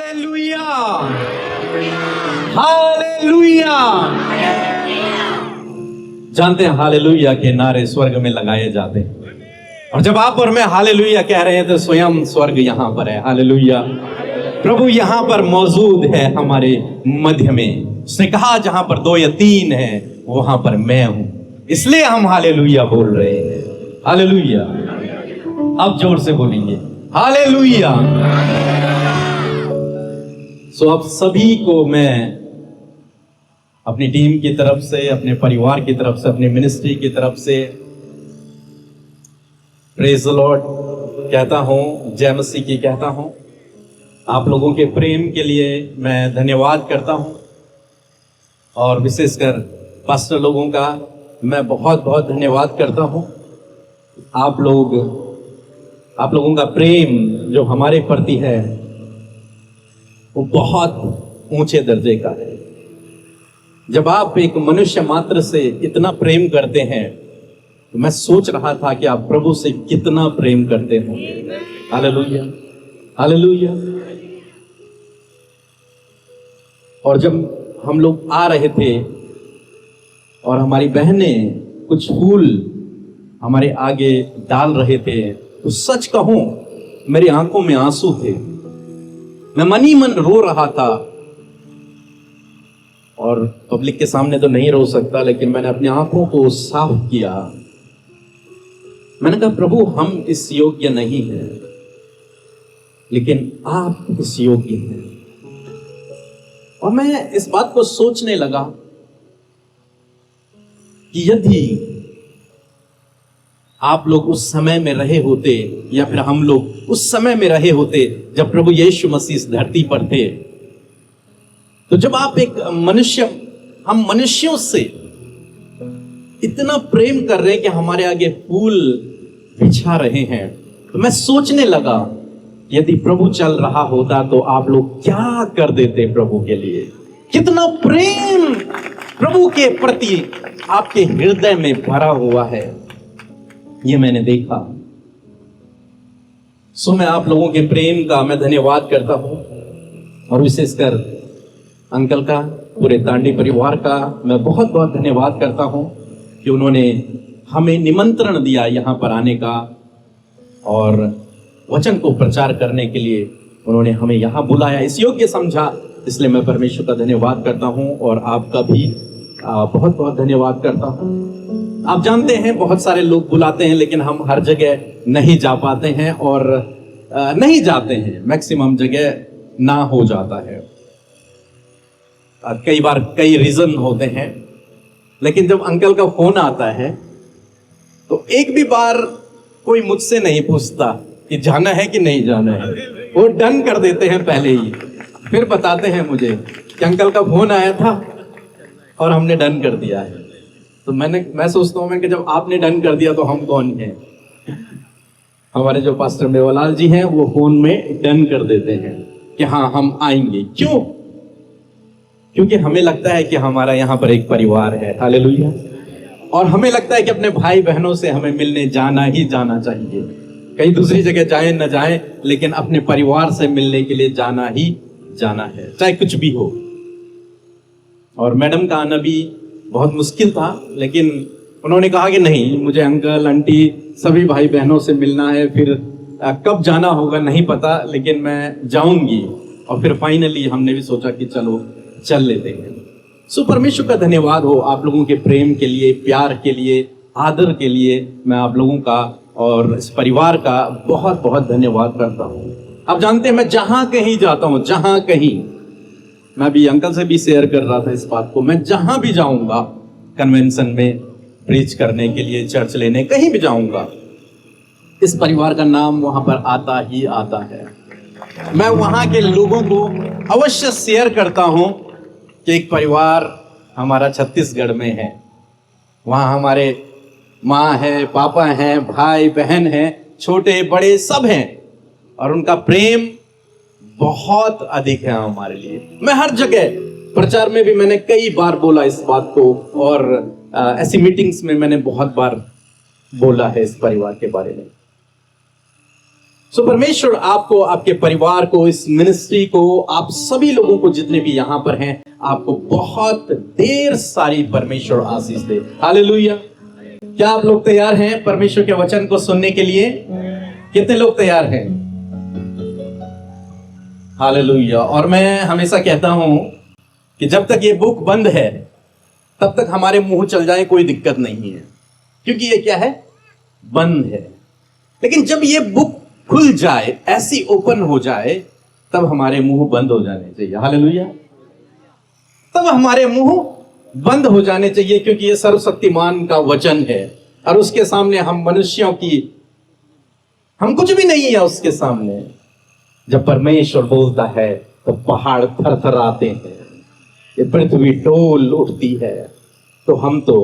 Hallelujah, hallelujah. जानते हैं hallelujah के नारे स्वर्ग में लगाए जाते हैं, और जब आप और मैं हालेलुया कह रहे हैं तो स्वयं स्वर्ग यहां पर है। हालेलुया, प्रभु यहां पर मौजूद है हमारे मध्य में। उसने कहा जहां पर 2 या 3 है वहां पर मैं हूं, इसलिए हम हालेलुया बोल रहे हैं। हालेलुया, अब जोर से बोलेंगे हालेलुया। सो अब सभी को मैं अपनी टीम की तरफ से, अपने परिवार की तरफ से, अपनी मिनिस्ट्री की तरफ से प्रेज द लॉर्ड कहता हूं, जय मसीह की कहता हूं। आप लोगों के प्रेम के लिए मैं धन्यवाद करता हूं, और विशेषकर पास्टर लोगों का मैं बहुत बहुत धन्यवाद करता हूं। आप लोगों का प्रेम जो हमारे प्रति है वो बहुत ऊंचे दर्जे का है। जब आप एक मनुष्य मात्र से इतना प्रेम करते हैं तो मैं सोच रहा था कि आप प्रभु से कितना प्रेम करते होंगे। Hallelujah, hallelujah. और जब हम लोग आ रहे थे और हमारी बहनें कुछ फूल हमारे आगे डाल रहे थे, तो सच कहूं मेरी आंखों में आंसू थे। मैं मन ही मन रो रहा था, और पब्लिक के सामने तो नहीं रो सकता, लेकिन मैंने अपनी आंखों को साफ किया। मैंने कहा प्रभु हम इस योग्य नहीं हैं, लेकिन आप इस योग्य हैं। और मैं इस बात को सोचने लगा कि यदि आप लोग उस समय में रहे होते, या फिर हम लोग उस समय में रहे होते जब प्रभु यीशु मसीह इस धरती पर थे, तो जब आप एक मनुष्य, हम मनुष्यों से इतना प्रेम कर रहे हैं कि हमारे आगे फूल बिछा रहे हैं, तो मैं सोचने लगा यदि प्रभु चल रहा होता तो आप लोग क्या कर देते प्रभु के लिए। कितना प्रेम प्रभु के प्रति आपके हृदय में भरा हुआ है, ये मैंने देखा। सो मैं आप लोगों के प्रेम का मैं धन्यवाद करता हूं, और विशेषकर अंकल का, पूरे तांडी परिवार का मैं बहुत बहुत धन्यवाद करता हूं कि उन्होंने हमें निमंत्रण दिया यहाँ पर आने का, और वचन को प्रचार करने के लिए उन्होंने हमें यहाँ बुलाया, इस योग्य समझा। इसलिए मैं परमेश्वर का धन्यवाद करता हूँ, और आपका भी बहुत बहुत धन्यवाद करता हूँ। आप जानते हैं बहुत सारे लोग बुलाते हैं, लेकिन हम हर जगह नहीं जा पाते हैं, और नहीं जाते हैं, मैक्सिमम जगह ना हो जाता है। कई बार कई रीजन होते हैं, लेकिन जब अंकल का फोन आता है तो एक भी बार कोई मुझसे नहीं पूछता कि जाना है कि नहीं जाना है। वो डन कर देते हैं पहले ही, फिर बताते हैं मुझे कि अंकल का फोन आया था और हमने डन कर दिया है। तो मैं सोचता हूँ कि जब आपने डन कर दिया तो हम कौन हैं। हमारे जो पास्टर मेवालाल जी हैं वो फोन में डन कर देते हैं कि हाँ हम आएंगे। क्यों? क्योंकि हमें लगता है कि हमारा यहाँ पर एक परिवार है। हालेलुया। और हमें लगता है कि अपने भाई बहनों से हमें मिलने जाना ही जाना चाहिए। कहीं दूसरी जगह जाएं न जाएं, लेकिन अपने परिवार से मिलने के लिए जाना ही जाना है, चाहे कुछ भी हो। और मैडम का आना भी बहुत मुश्किल था, लेकिन उन्होंने कहा कि नहीं, मुझे अंकल आंटी सभी भाई बहनों से मिलना है। फिर कब जाना होगा नहीं पता, लेकिन मैं जाऊंगी। और फिर फाइनली हमने भी सोचा कि चलो चल लेते हैं। सो परमेश्वर का धन्यवाद हो आप लोगों के प्रेम के लिए, प्यार के लिए, आदर के लिए। मैं आप लोगों का और इस परिवार का बहुत बहुत धन्यवाद करता हूँ। आप जानते हैं मैं जहां कहीं जाता हूँ, जहां कहीं, मैं भी अंकल से भी शेयर कर रहा था इस बात को, मैं जहां भी जाऊंगा, कन्वेंशन में प्रीच करने के लिए, चर्च लेने, कहीं भी जाऊंगा, इस परिवार का नाम वहां पर आता ही आता है। मैं वहां के लोगों को अवश्य शेयर करता हूं कि एक परिवार हमारा छत्तीसगढ़ में है। वहां हमारे माँ है, पापा हैं, भाई बहन हैं, छोटे बड़े सब हैं, और उनका प्रेम बहुत अधिक है हमारे लिए। मैं हर जगह प्रचार में भी मैंने कई बार बोला इस बात को, और ऐसी मीटिंग्स में मैंने बहुत बार बोला है इस परिवार के बारे में। सो परमेश्वर आपको, आपके परिवार को, इस मिनिस्ट्री को, आप सभी लोगों को जितने भी यहां पर हैं, आपको बहुत ढेर सारी परमेश्वर आशीष दे। हालेलुया। क्या आप लोग तैयार हैं परमेश्वर के वचन को सुनने के लिए? कितने लोग तैयार हैं? हालेलुया। और मैं हमेशा कहता हूं कि जब तक ये बुक बंद है तब तक हमारे मुंह चल जाए कोई दिक्कत नहीं है, क्योंकि ये क्या है? बंद है। लेकिन जब ये बुक खुल जाए, ऐसी ओपन हो जाए, तब हमारे मुंह बंद हो जाने चाहिए। हालेलुया। तब हमारे मुंह बंद हो जाने चाहिए, क्योंकि ये सर्वशक्तिमान का वचन है और उसके सामने हम मनुष्यों की, हम कुछ भी नहीं है उसके सामने। जब परमेश्वर बोलता है तो पहाड़ थरथराते हैं, ये पृथ्वी डोल उठती है, तो हम तो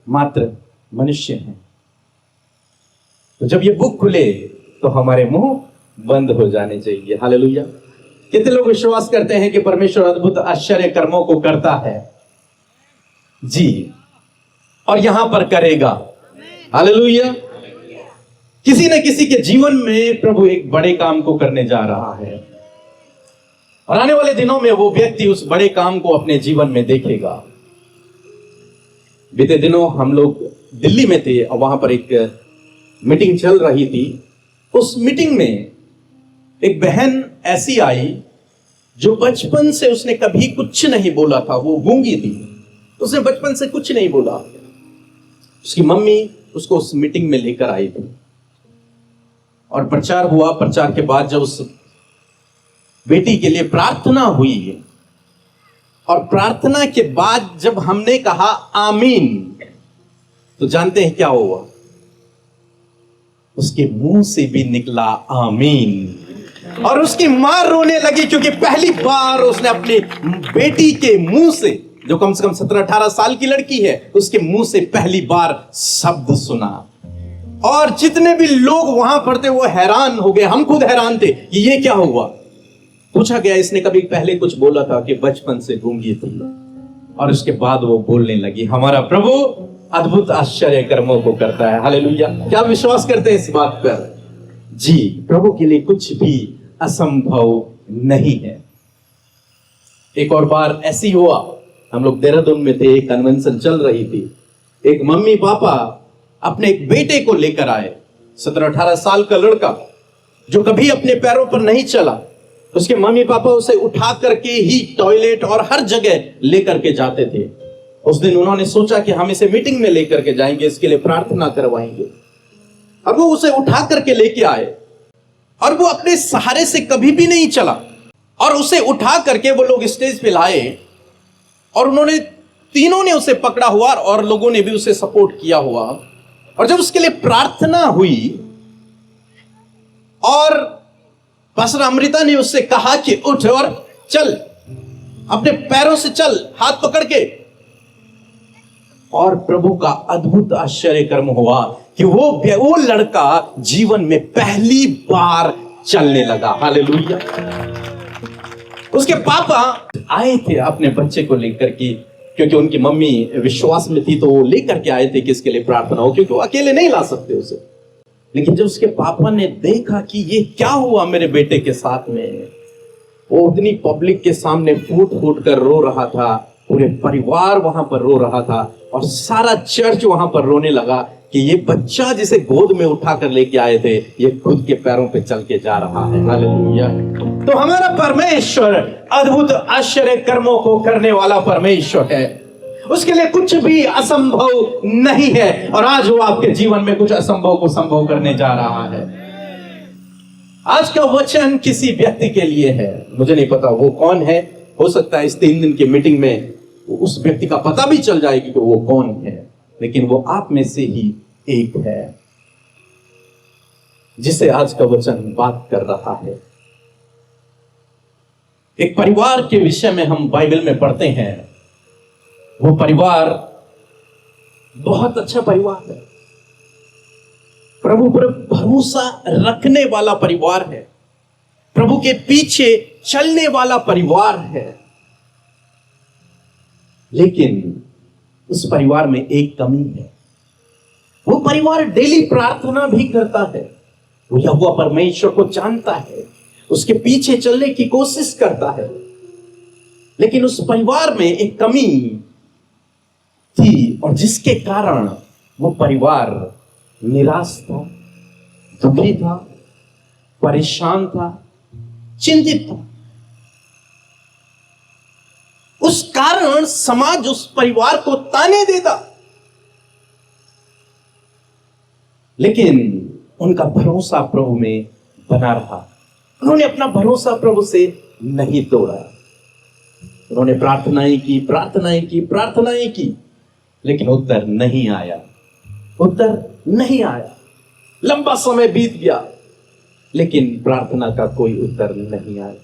मात्र मनुष्य हैं। तो जब ये बुक खुले तो हमारे मुंह बंद हो जाने चाहिए। हालेलुया। कितने लोग विश्वास करते हैं कि परमेश्वर अद्भुत आश्चर्य कर्मों को करता है? जी, और यहां पर करेगा। हालेलुया। किसी न किसी के जीवन में प्रभु एक बड़े काम को करने जा रहा है, और आने वाले दिनों में वो व्यक्ति उस बड़े काम को अपने जीवन में देखेगा। बीते दिनों हम लोग दिल्ली में थे और वहां पर एक मीटिंग चल रही थी। उस मीटिंग में एक बहन ऐसी आई जो बचपन से उसने कभी कुछ नहीं बोला था, वो गूंगी थी, उसने बचपन से कुछ नहीं बोला। उसकी मम्मी उसको उस मीटिंग में लेकर आई थी और प्रचार हुआ। प्रचार के बाद जब उस बेटी के लिए प्रार्थना हुई, और प्रार्थना के बाद जब हमने कहा आमीन, तो जानते हैं क्या हुआ? उसके मुंह से भी निकला आमीन, और उसकी मां रोने लगी, क्योंकि पहली बार उसने अपनी बेटी के मुंह से, जो कम से कम 17-18 साल की लड़की है, उसके मुंह से पहली बार शब्द सुना। और जितने भी लोग वहां पर थे वो हैरान हो गए, हम खुद हैरान थे कि ये क्या हुआ। पूछा गया, इसने कभी पहले कुछ बोला था कि बचपन से गूंगी थी, और उसके बाद वो बोलने लगी। हमारा प्रभु अद्भुत आश्चर्य कर्मों को करता है। हालेलुया। क्या विश्वास करते हैं इस बात पर? जी, प्रभु के लिए कुछ भी असंभव नहीं है। एक और बार ऐसी हुआ, हम लोग देहरादून में थे, एक कन्वेंशन चल रही थी। एक मम्मी पापा अपने एक बेटे को लेकर आए, 17-18 साल का लड़का जो कभी अपने पैरों पर नहीं चला। उसके मम्मी पापा उसे उठा करके ही टॉयलेट और हर जगह लेकर के जाते थे। उस दिन उन्होंने सोचा कि हम इसे मीटिंग में लेकर के जाएंगे, इसके लिए प्रार्थना करवाएंगे। और वो उसे उठा करके लेके आए, और वो अपने सहारे से कभी भी नहीं चला, और उसे उठा करके वो लोग स्टेज पे लाए, और उन्होंने तीनों ने उसे पकड़ा हुआ और लोगों ने भी उसे सपोर्ट किया हुआ। और जब उसके लिए प्रार्थना हुई और पास्टर अमृता ने उससे कहा कि उठ और चल, अपने पैरों से चल, हाथ पकड़ के, और प्रभु का अद्भुत आश्चर्य कर्म हुआ कि वो लड़का जीवन में पहली बार चलने लगा। हालेलुया। उसके पापा आए थे अपने बच्चे को लेकर के, क्योंकि उनकी मम्मी विश्वास में थी, तो वो लेकर के आए थे कि इसके लिए प्रार्थना हो, क्योंकि वो अकेले नहीं ला सकते उसे। लेकिन जब उसके पापा ने देखा कि ये क्या हुआ मेरे बेटे के साथ में, वो उतनी पब्लिक के सामने फूट फूट कर रो रहा था, पूरे परिवार वहां पर रो रहा था, और सारा चर्च वहां पर रोने लगा कि ये बच्चा जिसे गोद में उठा कर लेके आए थे, ये खुद के पैरों पे चल के जा रहा है। हालेलुया। तो हमारा परमेश्वर अद्भुत आश्चर्य कर्मों को करने वाला परमेश्वर है, उसके लिए कुछ भी असंभव नहीं है। और आज वो आपके जीवन में कुछ असंभव को संभव करने जा रहा है। आज का वचन किसी व्यक्ति के लिए है, मुझे नहीं पता वो कौन है। हो सकता है इस 3 दिन की मीटिंग में उस व्यक्ति का पता भी चल जाएगी कि वो कौन है, लेकिन वो आप में से ही एक है जिसे आज का वचन बात कर रहा है। एक परिवार के विषय में हम बाइबल में पढ़ते हैं। वो परिवार बहुत अच्छा परिवार है, प्रभु पर भरोसा रखने वाला परिवार है, प्रभु के पीछे चलने वाला परिवार है। लेकिन उस परिवार में एक कमी है। वो परिवार डेली प्रार्थना भी करता है, वो यहोवा परमेश्वर को जानता है, उसके पीछे चलने की कोशिश करता है, लेकिन उस परिवार में एक कमी थी और जिसके कारण वो परिवार निराश था, दुखी था, परेशान था, चिंतित था। उस कारण समाज उस परिवार को ताने देता, लेकिन उनका भरोसा प्रभु में बना रहा। उन्होंने अपना भरोसा प्रभु से नहीं तोड़ा। उन्होंने प्रार्थनाएं की, लेकिन उत्तर नहीं आया। लंबा समय बीत गया, लेकिन प्रार्थना का कोई उत्तर नहीं आया।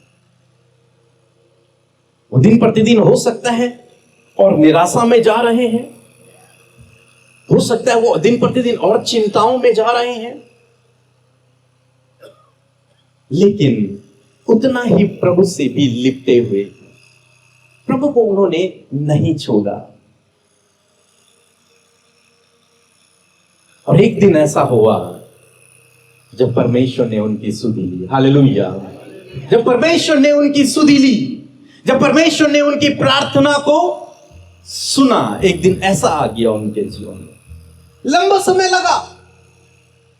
वो दिन प्रतिदिन हो सकता है और निराशा में जा रहे हैं, हो सकता है वो दिन प्रतिदिन और चिंताओं में जा रहे हैं, लेकिन उतना ही प्रभु से भी लिपटे हुए, प्रभु को उन्होंने नहीं छोड़ा। और एक दिन ऐसा हुआ जब परमेश्वर ने उनकी सुधि ली। हालेलुया। जब परमेश्वर ने उनकी सुधि ली, जब परमेश्वर ने उनकी प्रार्थना को सुना, एक दिन ऐसा आ गया उनके जीवन में। लंबा समय लगा,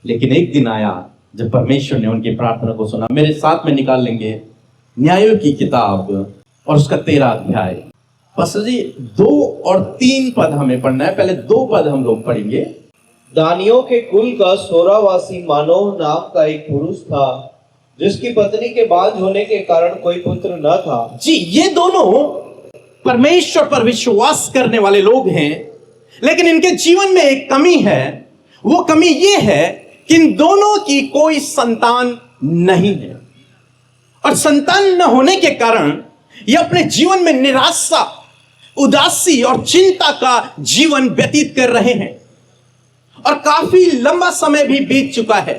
लेकिन एक दिन आया जब परमेश्वर ने उनकी प्रार्थना को सुना। मेरे साथ में निकाल लेंगे न्यायों की किताब और उसका 13 अध्याय। पास्टर जी 2 और 3 पद हमें पढ़ना है। पहले 2 पद हम लोग पढ़ेंगे। दानियों के कुल का सोरावासी मानोह नाम का एक पुरुष था, जिसकी पत्नी के बांझ होने के कारण कोई पुत्र न था। जी, ये दोनों परमेश्वर पर विश्वास करने वाले लोग हैं, लेकिन इनके जीवन में एक कमी है। वो कमी ये है कि इन दोनों की कोई संतान नहीं है, और संतान न होने के कारण ये अपने जीवन में निराशा, उदासी और चिंता का जीवन व्यतीत कर रहे हैं। और काफी लंबा समय भी बीत चुका है,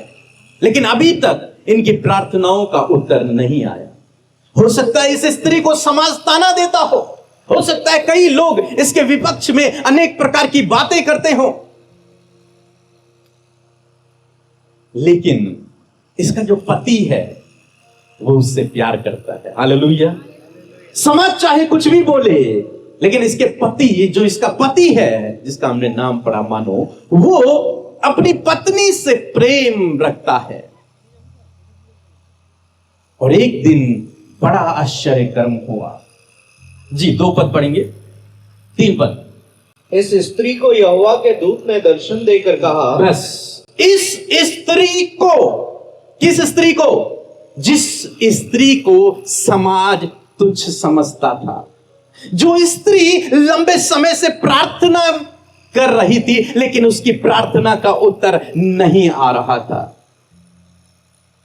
लेकिन अभी तक इनकी प्रार्थनाओं का उत्तर नहीं आया। हो सकता है इस स्त्री को समाज ताना देता हो सकता है कई लोग इसके विपक्ष में अनेक प्रकार की बातें करते हो, लेकिन इसका जो पति है वो उससे प्यार करता है। हालेलुया। समाज चाहे कुछ भी बोले, लेकिन इसके पति, जो इसका पति है जिसका हमने नाम पढ़ा मानो, वो अपनी पत्नी से प्रेम रखता है। और एक दिन बड़ा आश्चर्य कर्म हुआ। जी 2 पद पढ़ेंगे, 3 पद। इस स्त्री को यहोवा के दूत ने दर्शन देकर कहा। बस इस स्त्री को, किस स्त्री को? जिस स्त्री को समाज तुच्छ समझता था, जो स्त्री लंबे समय से प्रार्थना कर रही थी, लेकिन उसकी प्रार्थना का उत्तर नहीं आ रहा था।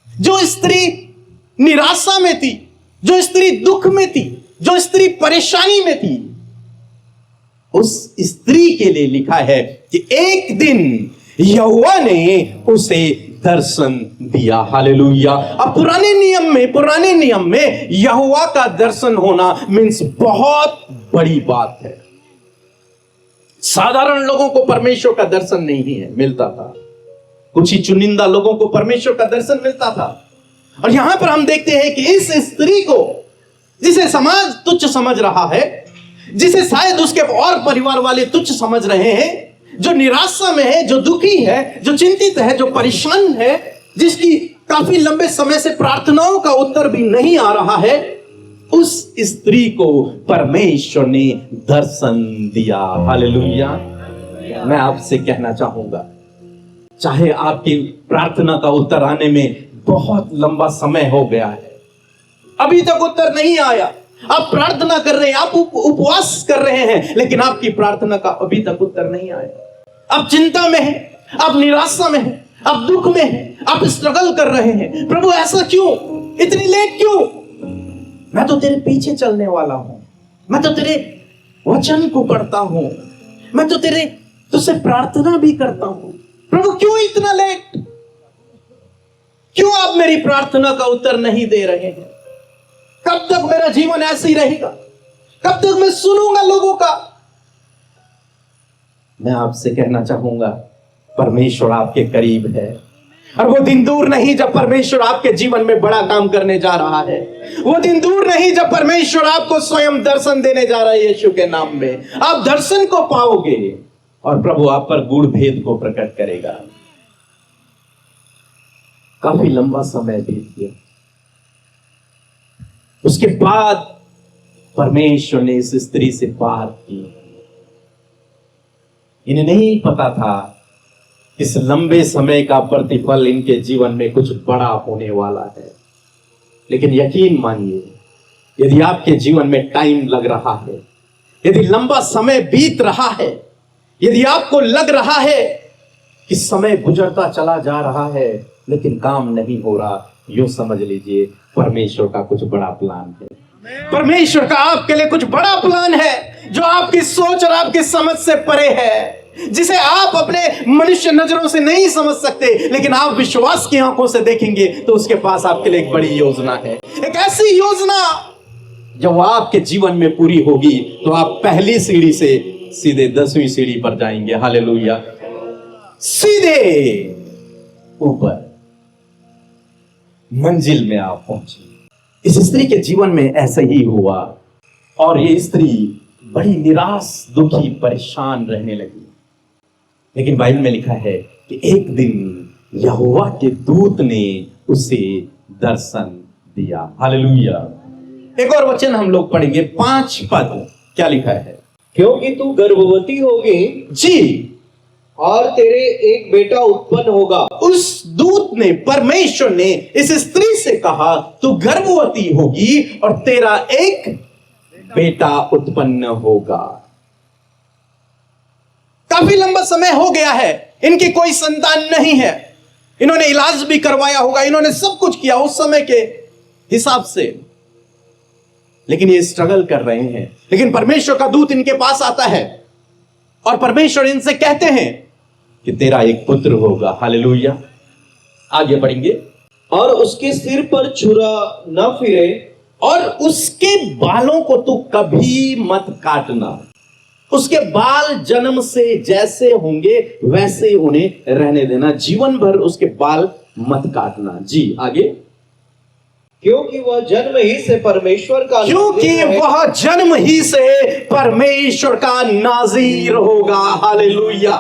जो स्त्री निराशा में थी, जो स्त्री दुख में थी, जो स्त्री परेशानी में थी, उस स्त्री के लिए लिखा है कि एक दिन यहोवा ने उसे दर्शन दिया। हालेलुया। अब पुराने नियम में यहोवा का दर्शन होना मीन्स बहुत बड़ी बात है। साधारण लोगों को परमेश्वर का दर्शन नहीं मिलता था, कुछ ही चुनिंदा लोगों को परमेश्वर का दर्शन मिलता था। और यहां पर हम देखते हैं कि इस स्त्री को, जिसे समाज तुच्छ समझ रहा है, जिसे शायद उसके और परिवार वाले तुच्छ समझ रहे हैं, जो निराशा में है, जो दुखी है, जो चिंतित है, जो परेशान है, जिसकी काफी लंबे समय से प्रार्थनाओं का उत्तर भी नहीं आ रहा है, उस स्त्री को परमेश्वर ने दर्शन दिया। हालेलुया। मैं आपसे कहना चाहूंगा, चाहे आपकी प्रार्थना का उत्तर आने में बहुत लंबा समय हो गया है, अभी तक उत्तर नहीं आया, आप प्रार्थना कर रहे हैं, आप उपवास कर रहे हैं, लेकिन आपकी प्रार्थना का अभी तक उत्तर नहीं आया। आप चिंता में हैं, आप निराशा में हैं, आप दुख में हैं, आप स्ट्रगल कर रहे हैं। प्रभु ऐसा क्यों, इतनी लेट क्यों? मैं तो तेरे पीछे चलने वाला हूं, मैं तो तेरे वचन को पढ़ता हूं, मैं तो तुझसे प्रार्थना भी करता हूं। प्रभु क्यों इतना लेट? क्यों आप मेरी प्रार्थना का उत्तर नहीं दे रहे हैं? कब तक मेरा जीवन ऐसे ही रहेगा? कब तक मैं सुनूंगा लोगों का? मैं आपसे कहना चाहूंगा, परमेश्वर आपके करीब है, और वो दिन दूर नहीं जब परमेश्वर आपके जीवन में बड़ा काम करने जा रहा है। वो दिन दूर नहीं जब परमेश्वर आपको स्वयं दर्शन देने जा रहा है। यीशु के नाम में आप दर्शन को पाओगे और प्रभु आप पर गूढ़ भेद को प्रकट करेगा। काफी लंबा समय बीत गया। उसके बाद परमेश्वर ने इस स्त्री से बात की। इन्हें नहीं पता था इस लंबे समय का प्रतिफल इनके जीवन में कुछ बड़ा होने वाला है। लेकिन यकीन मानिए, यदि आपके जीवन में टाइम लग रहा है, यदि लंबा समय बीत रहा है, यदि आपको लग रहा है कि समय गुजरता चला जा रहा है लेकिन काम नहीं हो रहा, यूं समझ लीजिए परमेश्वर का कुछ बड़ा प्लान है। परमेश्वर का आपके लिए कुछ बड़ा प्लान है जो आपकी सोच और आपकी समझ से परे है, जिसे आप अपने मनुष्य नजरों से नहीं समझ सकते, लेकिन आप विश्वास की आंखों से देखेंगे तो उसके पास आपके लिए एक बड़ी योजना है। एक ऐसी योजना जब आपके जीवन में पूरी होगी तो आप पहली सीढ़ी से सीधे 10वीं सीढ़ी पर जाएंगे। हालेलुया। सीधे ऊपर मंजिल में आप पहुंचे। इस स्त्री के जीवन में ऐसा ही हुआ और ये स्त्री बड़ी निराश, दुखी, परेशान रहने लगी। लेकिन बाइबल में लिखा है कि एक दिन यहोवा के दूत ने उसे दर्शन दिया। हालेलुया। एक और वचन हम लोग पढ़ेंगे, 5 पद। क्या लिखा है? क्योंकि तू गर्भवती होगी जी, और तेरे एक बेटा उत्पन्न होगा। उस दूत ने, परमेश्वर ने इस स्त्री से कहा तू गर्भवती होगी और तेरा एक बेटा उत्पन्न होगा। काफी लंबा समय हो गया है, इनकी कोई संतान नहीं है। इन्होंने इलाज भी करवाया होगा, इन्होंने सब कुछ किया उस समय के हिसाब से, लेकिन ये स्ट्रगल कर रहे हैं। लेकिन परमेश्वर का दूत इनके पास आता है और परमेश्वर इनसे कहते हैं कि तेरा एक पुत्र होगा। हालेलुया। आगे बढ़ेंगे। और उसके सिर पर छुरा न फिरे, और उसके बालों को तू कभी मत काटना। उसके बाल जन्म से जैसे होंगे वैसे उन्हें रहने देना, जीवन भर उसके बाल मत काटना। जी आगे। क्योंकि वह जन्म ही से परमेश्वर का क्योंकि वह जन्म ही से परमेश्वर का नाज़ीर होगा। हालेलुया।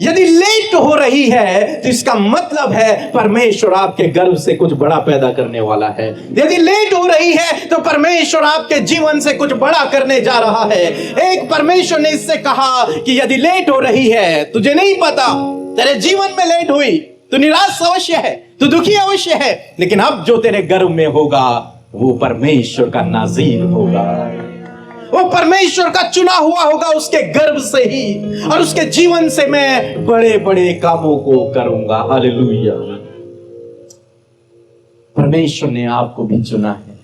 यदि लेट हो रही है तो इसका मतलब है परमेश्वर आपके गर्भ से कुछ बड़ा पैदा करने वाला है। यदि लेट हो रही है तो परमेश्वर आपके जीवन से कुछ बड़ा करने जा रहा है। एक परमेश्वर ने इससे कहा कि यदि लेट हो रही है, तुझे नहीं पता, तेरे जीवन में लेट हुई, तू निराश अवश्य है, तू दुखी अवश्य है, लेकिन अब जो तेरे गर्भ में होगा वो परमेश्वर का नाज़ीर होगा, वो परमेश्वर का चुना हुआ होगा उसके गर्भ से ही, और उसके जीवन से मैं बड़े बड़े कामों को करूंगा। हालेलुया। परमेश्वर ने आपको भी चुना है।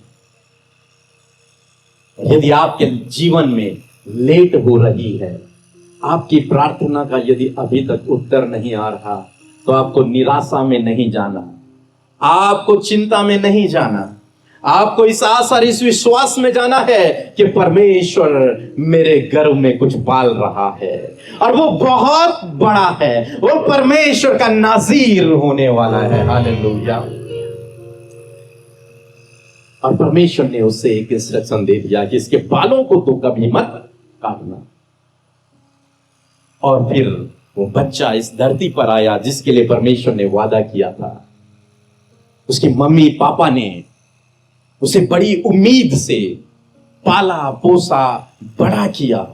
यदि आपके जीवन में लेट हो रही है, आपकी प्रार्थना का यदि अभी तक उत्तर नहीं आ रहा, तो आपको निराशा में नहीं जाना, आपको चिंता में नहीं जाना, आपको इस आशा और इस विश्वास में जाना है कि परमेश्वर मेरे गर्भ में कुछ पाल रहा है और वो बहुत बड़ा है, वो परमेश्वर का नाज़ीर होने वाला है। हालेलुया। और परमेश्वर ने उसे एक इंस्ट्रक्शन दे दिया कि इसके बालों को तो कभी मत काटना। और फिर वो बच्चा इस धरती पर आया जिसके लिए परमेश्वर ने वादा किया था। उसकी मम्मी पापा ने उसे बड़ी उम्मीद से पाला पोसा बड़ा किया।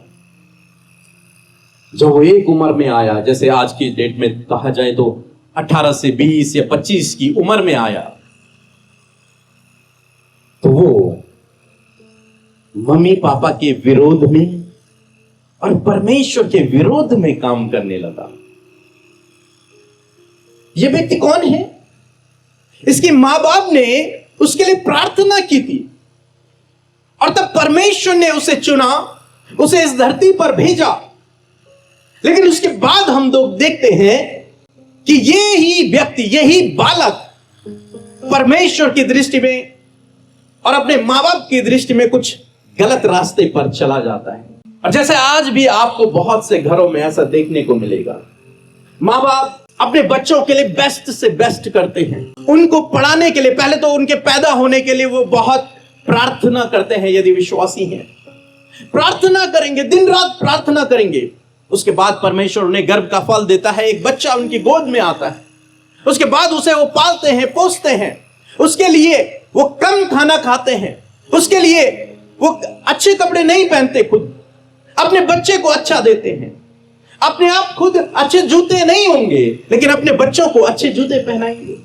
जब वो एक उम्र में आया, जैसे आज की डेट में कहा जाए तो 18 से 20 या 25 की उम्र में आया, तो वो मम्मी पापा के विरोध में और परमेश्वर के विरोध में काम करने लगा। ये व्यक्ति कौन है? इसके मां बाप ने उसके लिए प्रार्थना की थी और तब परमेश्वर ने उसे चुना, उसे इस धरती पर भेजा। लेकिन उसके बाद हम लोग देखते हैं कि ये ही व्यक्ति, यही बालक परमेश्वर की दृष्टि में और अपने मां बाप की दृष्टि में कुछ गलत रास्ते पर चला जाता है। और जैसे आज भी आपको बहुत से घरों में ऐसा देखने को मिलेगा, मां बाप अपने बच्चों के लिए बेस्ट से बेस्ट करते हैं। उनको पढ़ाने के लिए पहले तो उनके पैदा होने के लिए वो बहुत प्रार्थना करते हैं। यदि विश्वासी हैं, प्रार्थना करेंगे, दिन रात प्रार्थना करेंगे। उसके बाद परमेश्वर उन्हें गर्भ का फल देता है, एक बच्चा उनकी गोद में आता है। उसके बाद उसे वो पालते हैं, पोसते हैं। उसके लिए वो कम खाना खाते हैं, उसके लिए वो अच्छे कपड़े नहीं पहनते, खुद अपने बच्चे को अच्छा देते हैं। अपने आप खुद अच्छे जूते नहीं होंगे, लेकिन अपने बच्चों को अच्छे जूते पहनाएंगे।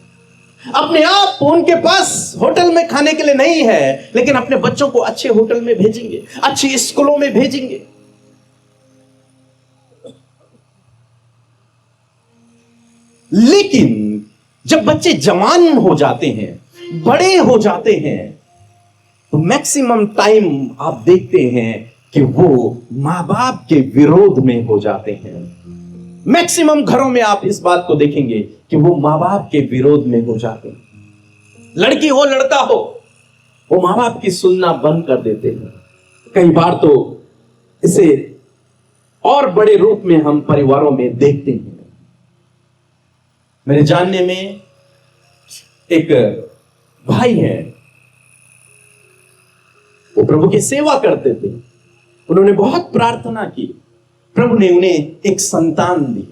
अपने आप उनके पास होटल में खाने के लिए नहीं है, लेकिन अपने बच्चों को अच्छे होटल में भेजेंगे, अच्छे स्कूलों में भेजेंगे। लेकिन जब बच्चे जवान हो जाते हैं, बड़े हो जाते हैं, तो मैक्सिमम टाइम आप देखते हैं कि वो मां बाप के विरोध में हो जाते हैं। मैक्सिमम घरों में आप इस बात को देखेंगे कि वो मां बाप के विरोध में हो जाते हैं। लड़की हो लड़का हो, वो मां बाप की सुनना बंद कर देते हैं। कई बार तो इसे और बड़े रूप में हम परिवारों में देखते हैं। मेरे जानने में एक भाई है, वो प्रभु की सेवा करते थे। उन्होंने बहुत प्रार्थना की, प्रभु ने उन्हें एक संतान दी।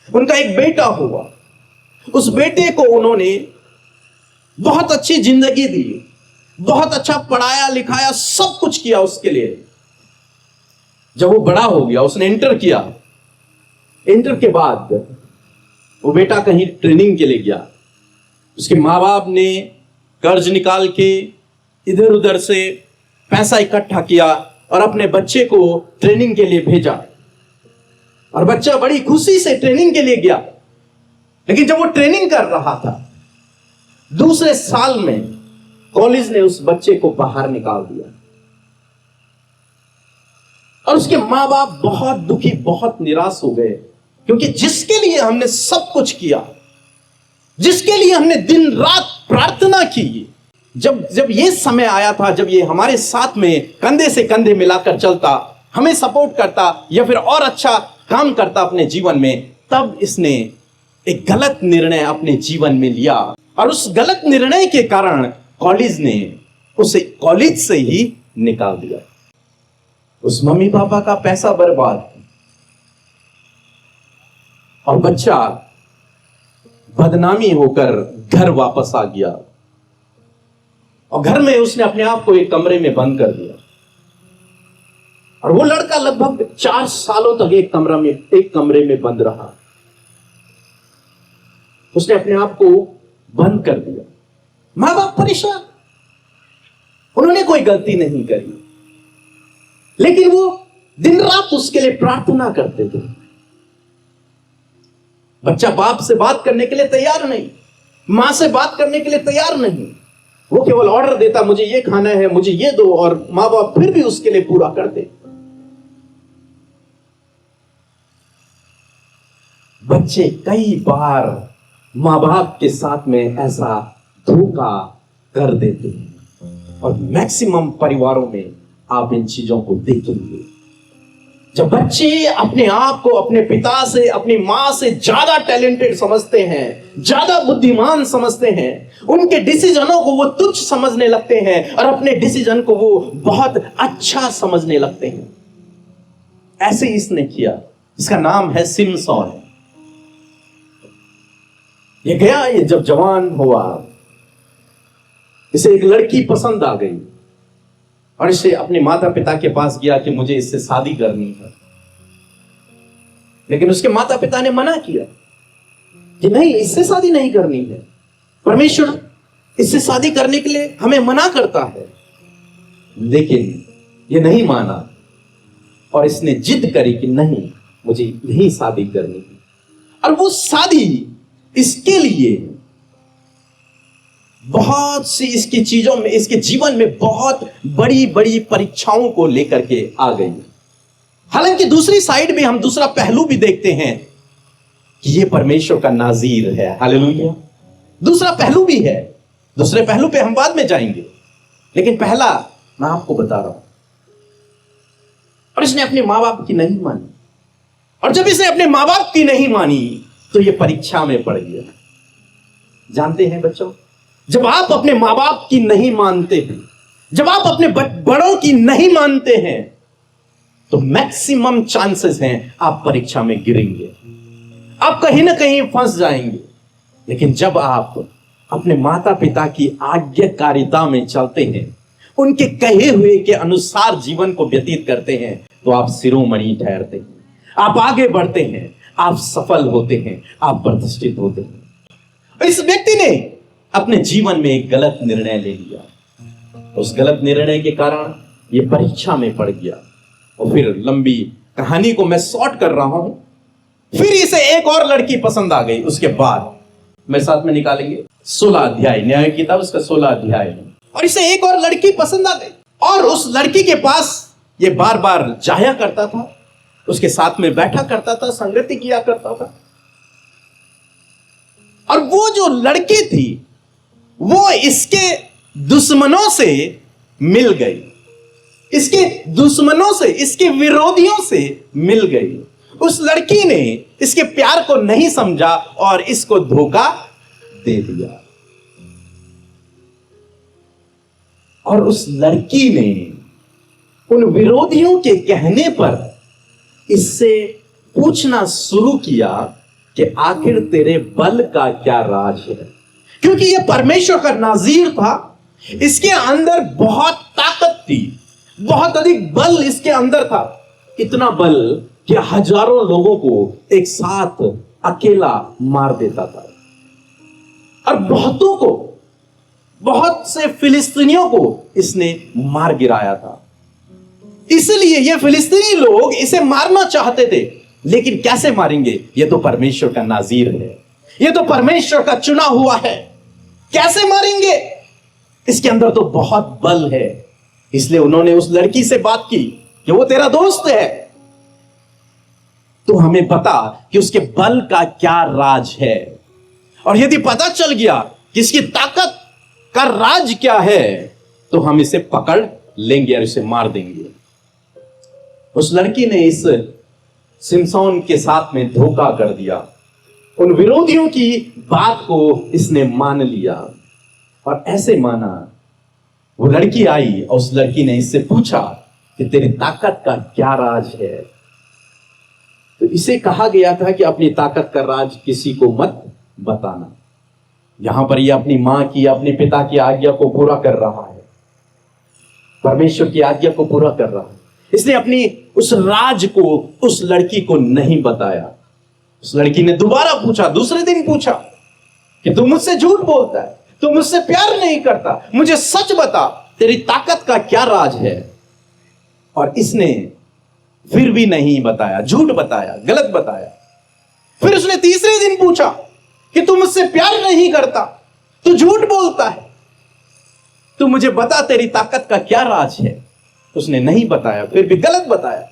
उनका एक बेटा हुआ। उस बेटे को उन्होंने बहुत अच्छी जिंदगी दी, बहुत अच्छा पढ़ाया लिखाया, सब कुछ किया उसके लिए। जब वो बड़ा हो गया, उसने इंटर किया। इंटर के बाद वो बेटा कहीं ट्रेनिंग के लिए गया। उसके माँ बाप ने कर्ज निकाल के इधर उधर से पैसा इकट्ठा किया और अपने बच्चे को ट्रेनिंग के लिए भेजा। और बच्चा बड़ी खुशी से ट्रेनिंग के लिए गया। लेकिन जब वो ट्रेनिंग कर रहा था, दूसरे साल में कॉलेज ने उस बच्चे को बाहर निकाल दिया। और उसके माँ बाप बहुत दुखी, बहुत निराश हो गए, क्योंकि जिसके लिए हमने सब कुछ किया, जिसके लिए हमने दिन रात प्रार्थना की, जब ये समय आया था, जब ये हमारे साथ में कंधे से कंधे मिलाकर चलता, हमें सपोर्ट करता या फिर और अच्छा काम करता अपने जीवन में, तब इसने एक गलत निर्णय अपने जीवन में लिया। और उस गलत निर्णय के कारण कॉलेज ने उसे कॉलेज से ही निकाल दिया। उस मम्मी पापा का पैसा बर्बाद, और बच्चा बदनामी होकर घर वापस आ गया। और घर में उसने अपने आप को एक कमरे में बंद कर दिया। और वो लड़का लगभग 4 सालों तक एक कमरे में बंद रहा। उसने अपने आप को बंद कर दिया। मां बाप परेशान, उन्होंने कोई गलती नहीं करी, लेकिन वो दिन रात उसके लिए प्रार्थना करते थे। बच्चा बाप से बात करने के लिए तैयार नहीं, मां से बात करने के लिए तैयार नहीं। वो केवल ऑर्डर देता, मुझे ये खाना है, मुझे ये दो, और मां बाप फिर भी उसके लिए पूरा करते। बच्चे कई बार मां बाप के साथ में ऐसा धोखा कर देते हैं। और मैक्सिमम परिवारों में आप इन चीजों को देखेंगे। जब बच्चे अपने आप को अपने पिता से, अपनी मां से ज्यादा टैलेंटेड समझते हैं, ज्यादा बुद्धिमान समझते हैं, उनके डिसीजनों को वो तुच्छ समझने लगते हैं और अपने डिसीजन को वो बहुत अच्छा समझने लगते हैं। ऐसे इसने किया। इसका नाम है सिमसोन। ये गया, ये जब जवान हुआ, इसे एक लड़की पसंद आ गई और इसे अपने माता पिता के पास गया कि मुझे इससे शादी करनी है। लेकिन उसके माता पिता ने मना किया कि नहीं, इससे शादी नहीं करनी है। परमेश्वर इससे शादी करने के लिए हमें मना करता है। लेकिन ये नहीं माना और इसने जिद करी कि नहीं, मुझे यही शादी करनी है। और वो शादी इसके लिए बहुत सी इसकी चीजों में, इसके जीवन में बहुत बड़ी बड़ी परीक्षाओं को लेकर के आ गई। हालांकि दूसरी साइड में हम दूसरा पहलू भी देखते हैं कि ये परमेश्वर का नाज़ीर है। हालेलुया। दूसरा पहलू भी है, दूसरे पहलू पे हम बाद में जाएंगे, लेकिन पहला मैं आपको बता रहा हूं। और इसने अपने मां बाप की नहीं मानी, और जब इसने अपने मां बाप की नहीं मानी, तो ये परीक्षा में पड़ गया। जानते हैं बच्चों, जब आप अपने माँ बाप की नहीं मानते हैं, जब आप अपने बड़ों की नहीं मानते हैं, तो मैक्सिमम चांसेस हैं आप परीक्षा में गिरेंगे, आप कहीं ना कहीं फंस जाएंगे। लेकिन जब आप अपने माता पिता की आज्ञाकारिता में चलते हैं, उनके कहे हुए के अनुसार जीवन को व्यतीत करते हैं, तो आप शिरोमणि ठहरते हैं, आप आगे बढ़ते हैं, आप सफल होते हैं, आप प्रतिष्ठित होते हैं। इस व्यक्ति ने अपने जीवन में एक गलत निर्णय ले लिया। उस गलत निर्णय के कारण यह परीक्षा में पड़ गया। और फिर लंबी कहानी को मैं शॉर्ट कर रहा हूं, फिर इसे एक और लड़की पसंद आ गई। उसके बाद मेरे साथ में निकालेंगे 16 अध्याय, न्याय की किताब उसका 16 अध्याय है। और इसे एक और लड़की पसंद आ गई और उस लड़की के पास ये बार बार जाया करता था, उसके साथ में बैठा करता था, संगति किया करता था। और वो जो लड़की थी वो इसके दुश्मनों से मिल गई, इसके दुश्मनों से, इसके विरोधियों से मिल गई। उस लड़की ने इसके प्यार को नहीं समझा और इसको धोखा दे दिया। और उस लड़की ने उन विरोधियों के कहने पर इससे पूछना शुरू किया कि आखिर तेरे बल का क्या राज है। क्योंकि यह परमेश्वर का नाज़ीर था, इसके अंदर बहुत ताकत थी, बहुत अधिक बल इसके अंदर था। इतना बल कि हजारों लोगों को एक साथ अकेला मार देता था और बहुतों को, बहुत से फिलिस्तीनियों को इसने मार गिराया था। इसलिए ये फिलिस्तीनी लोग इसे मारना चाहते थे, लेकिन कैसे मारेंगे? ये तो परमेश्वर का नाज़ीर है, ये तो परमेश्वर का चुना हुआ है, कैसे मारेंगे? इसके अंदर तो बहुत बल है। इसलिए उन्होंने उस लड़की से बात की कि वो तेरा दोस्त है, तो हमें बता कि उसके बल का क्या राज है। और यदि पता चल गया कि इसकी ताकत का राज क्या है, तो हम इसे पकड़ लेंगे और इसे मार देंगे। उस लड़की ने इस सिमसोन के साथ में धोखा कर दिया। उन विरोधियों की बात को इसने मान लिया और ऐसे माना। वो लड़की आई और उस लड़की ने इससे पूछा कि तेरी ताकत का क्या राज है। तो इसे कहा गया था कि अपनी ताकत का राज किसी को मत बताना। यहां पर यह अपनी मां की, अपने पिता की आज्ञा को पूरा कर रहा है, परमेश्वर की आज्ञा को पूरा कर रहा है। इसने अपनी उस राज को उस लड़की को नहीं बताया। उस लड़की ने दोबारा पूछा, दूसरे दिन पूछा कि तू मुझसे झूठ बोलता है, तू मुझसे प्यार नहीं करता, मुझे सच बता, तेरी ताकत का क्या राज है। और इसने फिर भी नहीं बताया, झूठ बताया, गलत बताया। फिर उसने तीसरे दिन पूछा कि तू मुझसे प्यार नहीं करता, तू झूठ बोलता है, तू मुझे बता तेरी ताकत का क्या राज है। उसने नहीं बताया, फिर भी गलत बताया।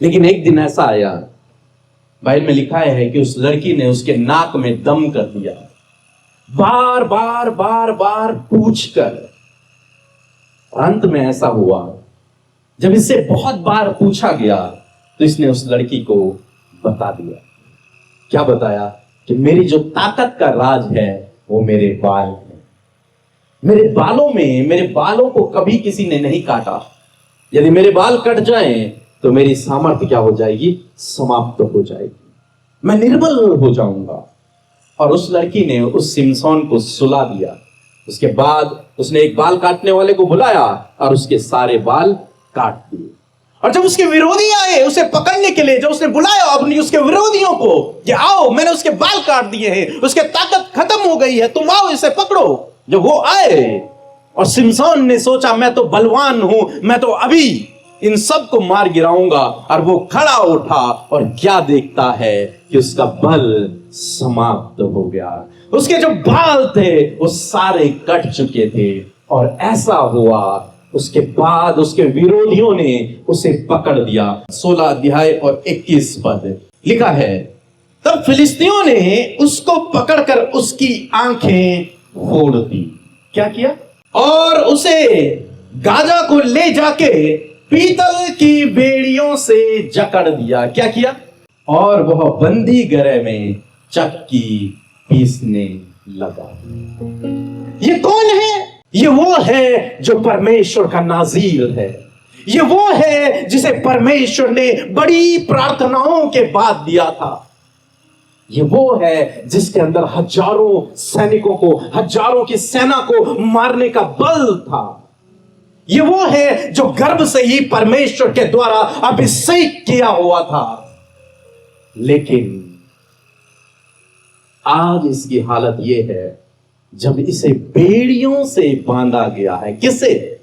लेकिन एक दिन ऐसा आया, बाइबल में लिखा है कि उस लड़की ने उसके नाक में दम कर दिया, बार बार बार बार पूछकर। अंत में ऐसा हुआ, जब इससे बहुत बार पूछा गया तो इसने उस लड़की को बता दिया। क्या बताया? कि मेरी जो ताकत का राज है वो मेरे बाल हैं। मेरे बालों में, मेरे बालों को कभी किसी ने नहीं काटा। यदि मेरे बाल कट जाएं तो मेरी सामर्थ्य क्या हो जाएगी? समाप्त हो जाएगी, मैं निर्बल हो जाऊंगा। और उस लड़की ने उस सिमसोन को सुला दिया। उसके बाद उसने एक बाल काटने वाले को बुलाया और उसके सारे बाल काट दिए। और जब उसके विरोधी आए उसे पकड़ने के लिए, जब उसने बुलाया अपनी उसके विरोधियों को कि आओ, मैंने उसके बाल काट दिए हैं, उसके ताकत खत्म हो गई है, तुम आओ इसे पकड़ो। जब वो आए और सिमसोन ने सोचा मैं तो बलवान हूं, मैं तो अभी इन सब को मार गिराऊंगा, और वो खड़ा उठा और क्या देखता है कि उसका बल समाप्त हो गया। उसके जो बाल थे वो सारे कट चुके थे। और ऐसा हुआ, उसके बाद उसके विरोधियों ने उसे पकड़ दिया। 16 अध्याय और 21 पद लिखा है, तब फिलिस्तीनियों ने उसको पकड़कर उसकी आंखें फोड़ दी। क्या किया? और उसे गाजा को ले जाके पीतल की बेड़ियों से जकड़ दिया। क्या किया? और वह बंदी गृह में चक्की पीसने लगा। ये कौन है? ये वो है जो परमेश्वर का नाज़ीर है। ये वो है जिसे परमेश्वर ने बड़ी प्रार्थनाओं के बाद दिया था। ये वो है जिसके अंदर हजारों सैनिकों को, हजारों की सेना को मारने का बल था। ये वो है जो गर्भ से ही परमेश्वर के द्वारा अभिषेक किया हुआ था। लेकिन आज इसकी हालत यह है जब इसे बेड़ियों से बांधा गया है। किससे?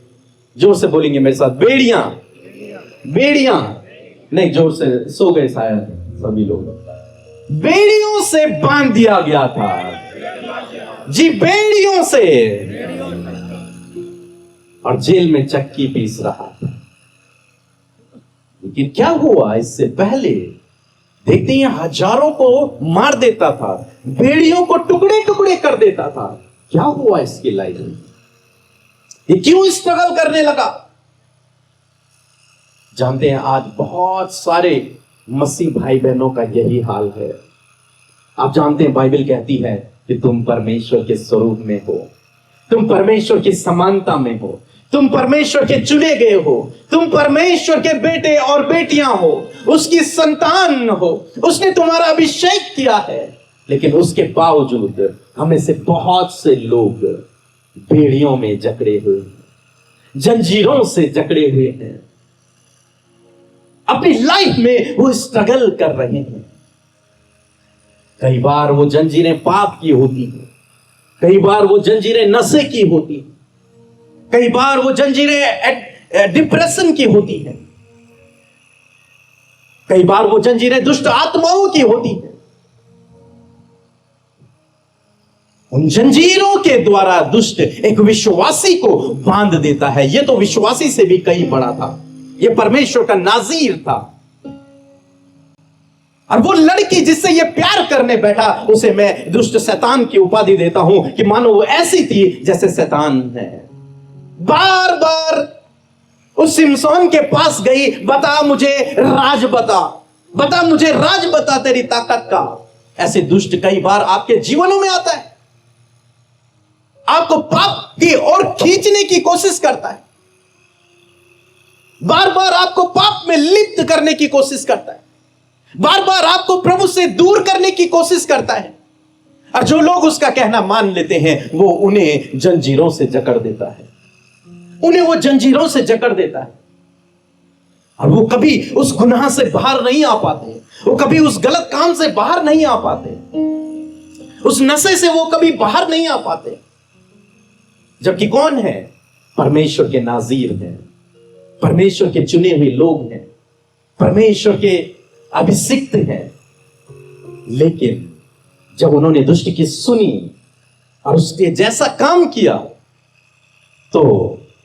जोर से बोलेंगे मेरे साथ, बेड़ियां। बेड़ियां नहीं, जोर से सो गए शायद सभी लोग। बेड़ियों से बांध दिया गया था जी, बेड़ियों से, और जेल में चक्की पीस रहा था। लेकिन क्या हुआ इससे पहले? देखते हैं, हजारों को मार देता था, बेड़ियों को टुकड़े टुकड़े कर देता था। क्या हुआ इसकी लाइफ में? ये क्यों स्ट्रगल करने लगा? जानते हैं, आज बहुत सारे मसीह भाई बहनों का यही हाल है। आप जानते हैं, बाइबल कहती है कि तुम परमेश्वर के स्वरूप में हो, तुम परमेश्वर की समानता में हो, तुम परमेश्वर के चुने गए हो, तुम परमेश्वर के बेटे और बेटियां हो, उसकी संतान हो, उसने तुम्हारा अभिषेक किया है। लेकिन उसके बावजूद हमें से बहुत से लोग बेड़ियों में जकड़े हुए हैं, जंजीरों से जकड़े हुए हैं। अपनी लाइफ में वो स्ट्रगल कर रहे हैं। कई बार वो जंजीरें पाप की होती हैं, कई बार वो जंजीरें नशे की होती हैं, कई बार वो जंजीरें डिप्रेशन की होती हैं, कई बार वो जंजीरें दुष्ट आत्माओं की होती हैं। उन जंजीरों के द्वारा दुष्ट एक विश्वासी को बांध देता है। यह तो विश्वासी से भी कहीं बड़ा था। यह परमेश्वर का नाज़ीर था। और वो लड़की जिससे ये प्यार करने बैठा, उसे मैं दुष्ट शैतान की उपाधि देता हूं कि मानो वो ऐसी थी जैसे शैतान है। बार बार उस सिमसोन के पास गई, बता मुझे राज बता, बता मुझे राज बता तेरी ताकत का। ऐसे दुष्ट कई बार आपके जीवनों में आता है, आपको पाप की ओर खींचने की कोशिश करता है, बार बार आपको पाप में लिप्त करने की कोशिश करता है, बार बार आपको प्रभु से दूर करने की कोशिश करता है। और जो लोग उसका कहना मान लेते हैं, वो उन्हें जंजीरों से जकड़ देता है, उन्हें वो जंजीरों से जकड़ देता है। और वो कभी उस गुनाह से बाहर नहीं आ पाते, वो कभी उस गलत काम से बाहर नहीं आ पाते, उस नशे से वो कभी बाहर नहीं आ पाते। जबकि कौन है? परमेश्वर के नाज़ीर हैं, परमेश्वर के चुने हुए लोग हैं, परमेश्वर के अभिषिक्त हैं। लेकिन जब उन्होंने दुष्ट की सुनी और उसके जैसा काम किया, तो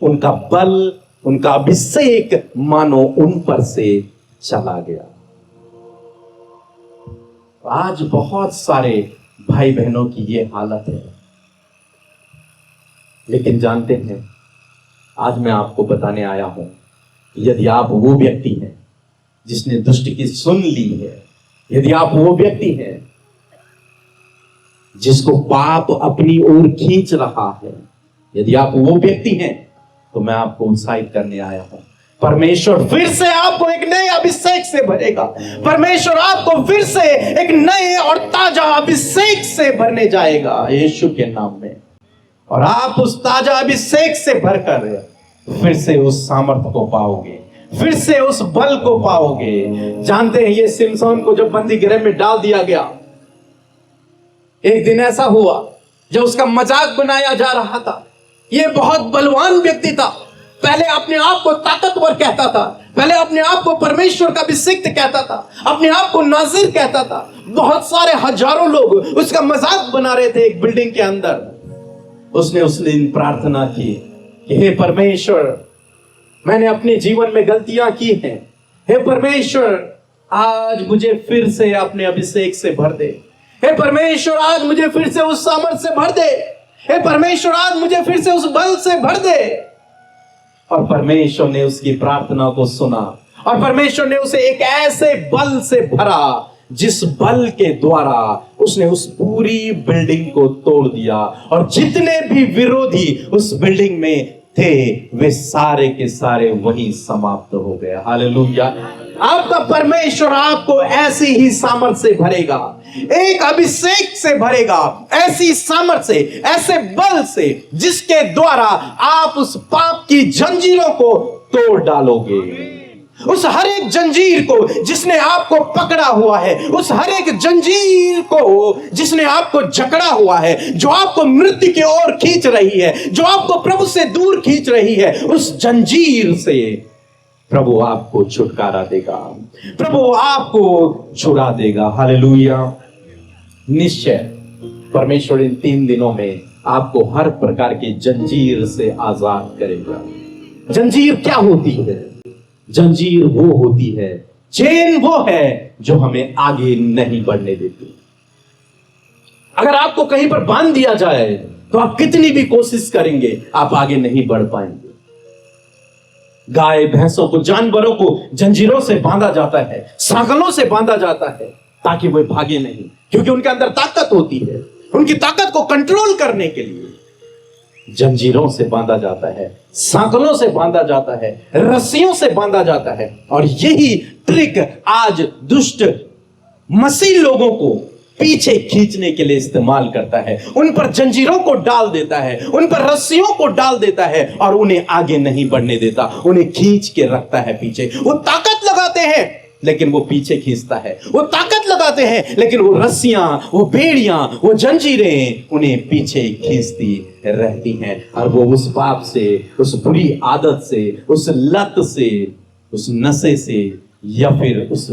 उनका बल, उनका अभिषेक मानो उन पर से चला गया। आज बहुत सारे भाई बहनों की ये हालत है। लेकिन जानते हैं, आज मैं आपको बताने आया हूं कि यदि आप वो व्यक्ति हैं जिसने दुष्ट की सुन ली है, यदि आप वो व्यक्ति हैं जिसको पाप अपनी ओर खींच रहा है, यदि आप वो व्यक्ति हैं, तो मैं आपको उत्साहित करने आया हूं। परमेश्वर फिर से आपको एक नए अभिषेक से भरेगा। परमेश्वर आपको फिर से एक नए और ताजा अभिषेक से भरने जाएगा यीशु के नाम में। और आप उस ताजा अभिषेक से भरकर फिर से उस सामर्थ्य को पाओगे, फिर से उस बल को पाओगे। जानते हैं, ये सिमसोन को जब बंदी गृह में डाल दिया गया, एक दिन ऐसा हुआ जब उसका मजाक बनाया जा रहा था। ये बहुत बलवान व्यक्ति था, पहले अपने आप को ताकतवर कहता था, पहले अपने आप को परमेश्वर का अभिषिक्त कहता था, अपने आप को नाज़ीर कहता था। बहुत सारे हजारों लोग उसका मजाक बना रहे थे एक बिल्डिंग के अंदर। उसने उस दिन प्रार्थना की कि हे परमेश्वर, मैंने अपने जीवन में गलतियां की हैं, हे परमेश्वर आज मुझे फिर से अपने अभिषेक से भर दे, हे परमेश्वर आज मुझे फिर से उस सामर्थ्य से भर दे, हे परमेश्वर आज मुझे फिर से उस बल से भर दे। और परमेश्वर ने उसकी प्रार्थना को सुना और परमेश्वर ने उसे एक ऐसे बल से भरा जिस बल के द्वारा उसने उस पूरी बिल्डिंग को तोड़ दिया, और जितने भी विरोधी उस बिल्डिंग में थे वे सारे के सारे वहीं समाप्त हो गए। हालेलुया। आपका परमेश्वर आपको ऐसी ही सामर्थ से भरेगा, एक अभिषेक से भरेगा, ऐसी सामर्थ से, ऐसे बल से जिसके द्वारा आप उस पाप की जंजीरों को तोड़ डालोगे। उस हर एक जंजीर को जिसने आपको पकड़ा हुआ है, उस हर एक जंजीर को जिसने आपको जकड़ा हुआ है, जो आपको मृत्यु की ओर खींच रही है, जो आपको प्रभु से दूर खींच रही है, उस जंजीर से प्रभु आपको छुटकारा देगा, प्रभु आपको छुड़ा देगा। हालेलुया। निश्चय परमेश्वर इन 3 दिनों में आपको हर प्रकार की जंजीर से आजाद करेगा। जंजीर क्या होती है? जंजीर वो होती है, चेन वो है जो हमें आगे नहीं बढ़ने देती। अगर आपको कहीं पर बांध दिया जाए तो आप कितनी भी कोशिश करेंगे, आप आगे नहीं बढ़ पाएंगे। गाय भैंसों को, जानवरों को जंजीरों से बांधा जाता है, सांकलों से बांधा जाता है ताकि वे भागे नहीं, क्योंकि उनके अंदर ताकत होती है। उनकी ताकत को कंट्रोल करने के लिए जंजीरों से बांधा जाता है, सांकलों से बांधा जाता है, रस्सियों से बांधा जाता है। और यही ट्रिक आज दुष्ट मसीह लोगों को पीछे खींचने के लिए इस्तेमाल करता है। उन पर जंजीरों को डाल देता है, उन पर रस्सियों को डाल देता है और उन्हें आगे नहीं बढ़ने देता, उन्हें खींच के रखता है पीछे। वो ताकत लगाते हैं लेकिन वो पीछे खींचता है, वो ताकत लगाते हैं लेकिन वो रस्सियां, वो बेड़ियां, वो जंजीरें उन्हें पीछे खींचती रहती हैं। और वो उस पाप से, उस बुरी आदत से, उस लत से, उस नशे से, या फिर उस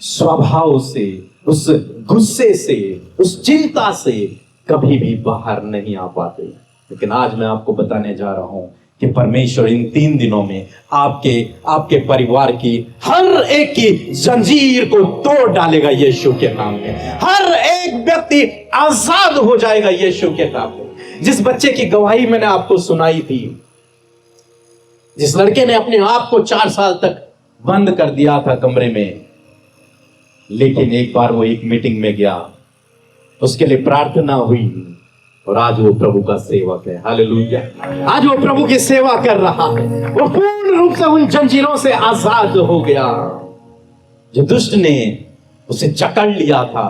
स्वभाव से, उस गुस्से से, उस चिंता से कभी भी बाहर नहीं आ पाते। लेकिन आज मैं आपको बताने जा रहा हूं कि परमेश्वर इन 3 दिनों में आपके परिवार की हर एक की जंजीर को तोड़ डालेगा यीशु के नाम में। हर एक व्यक्ति आजाद हो जाएगा यीशु के नाम में। जिस बच्चे की गवाही मैंने आपको सुनाई थी, जिस लड़के ने अपने आप को 4 साल तक बंद कर दिया था कमरे में, लेकिन एक बार वो एक मीटिंग में गया, उसके लिए प्रार्थना हुई और आज वो प्रभु का सेवक है। हालेलुया। आज वो प्रभु की सेवा कर रहा है, वो पूर्ण रूप से उन जंजीरों से आजाद हो गया जो दुष्ट ने उसे जकड़ लिया था।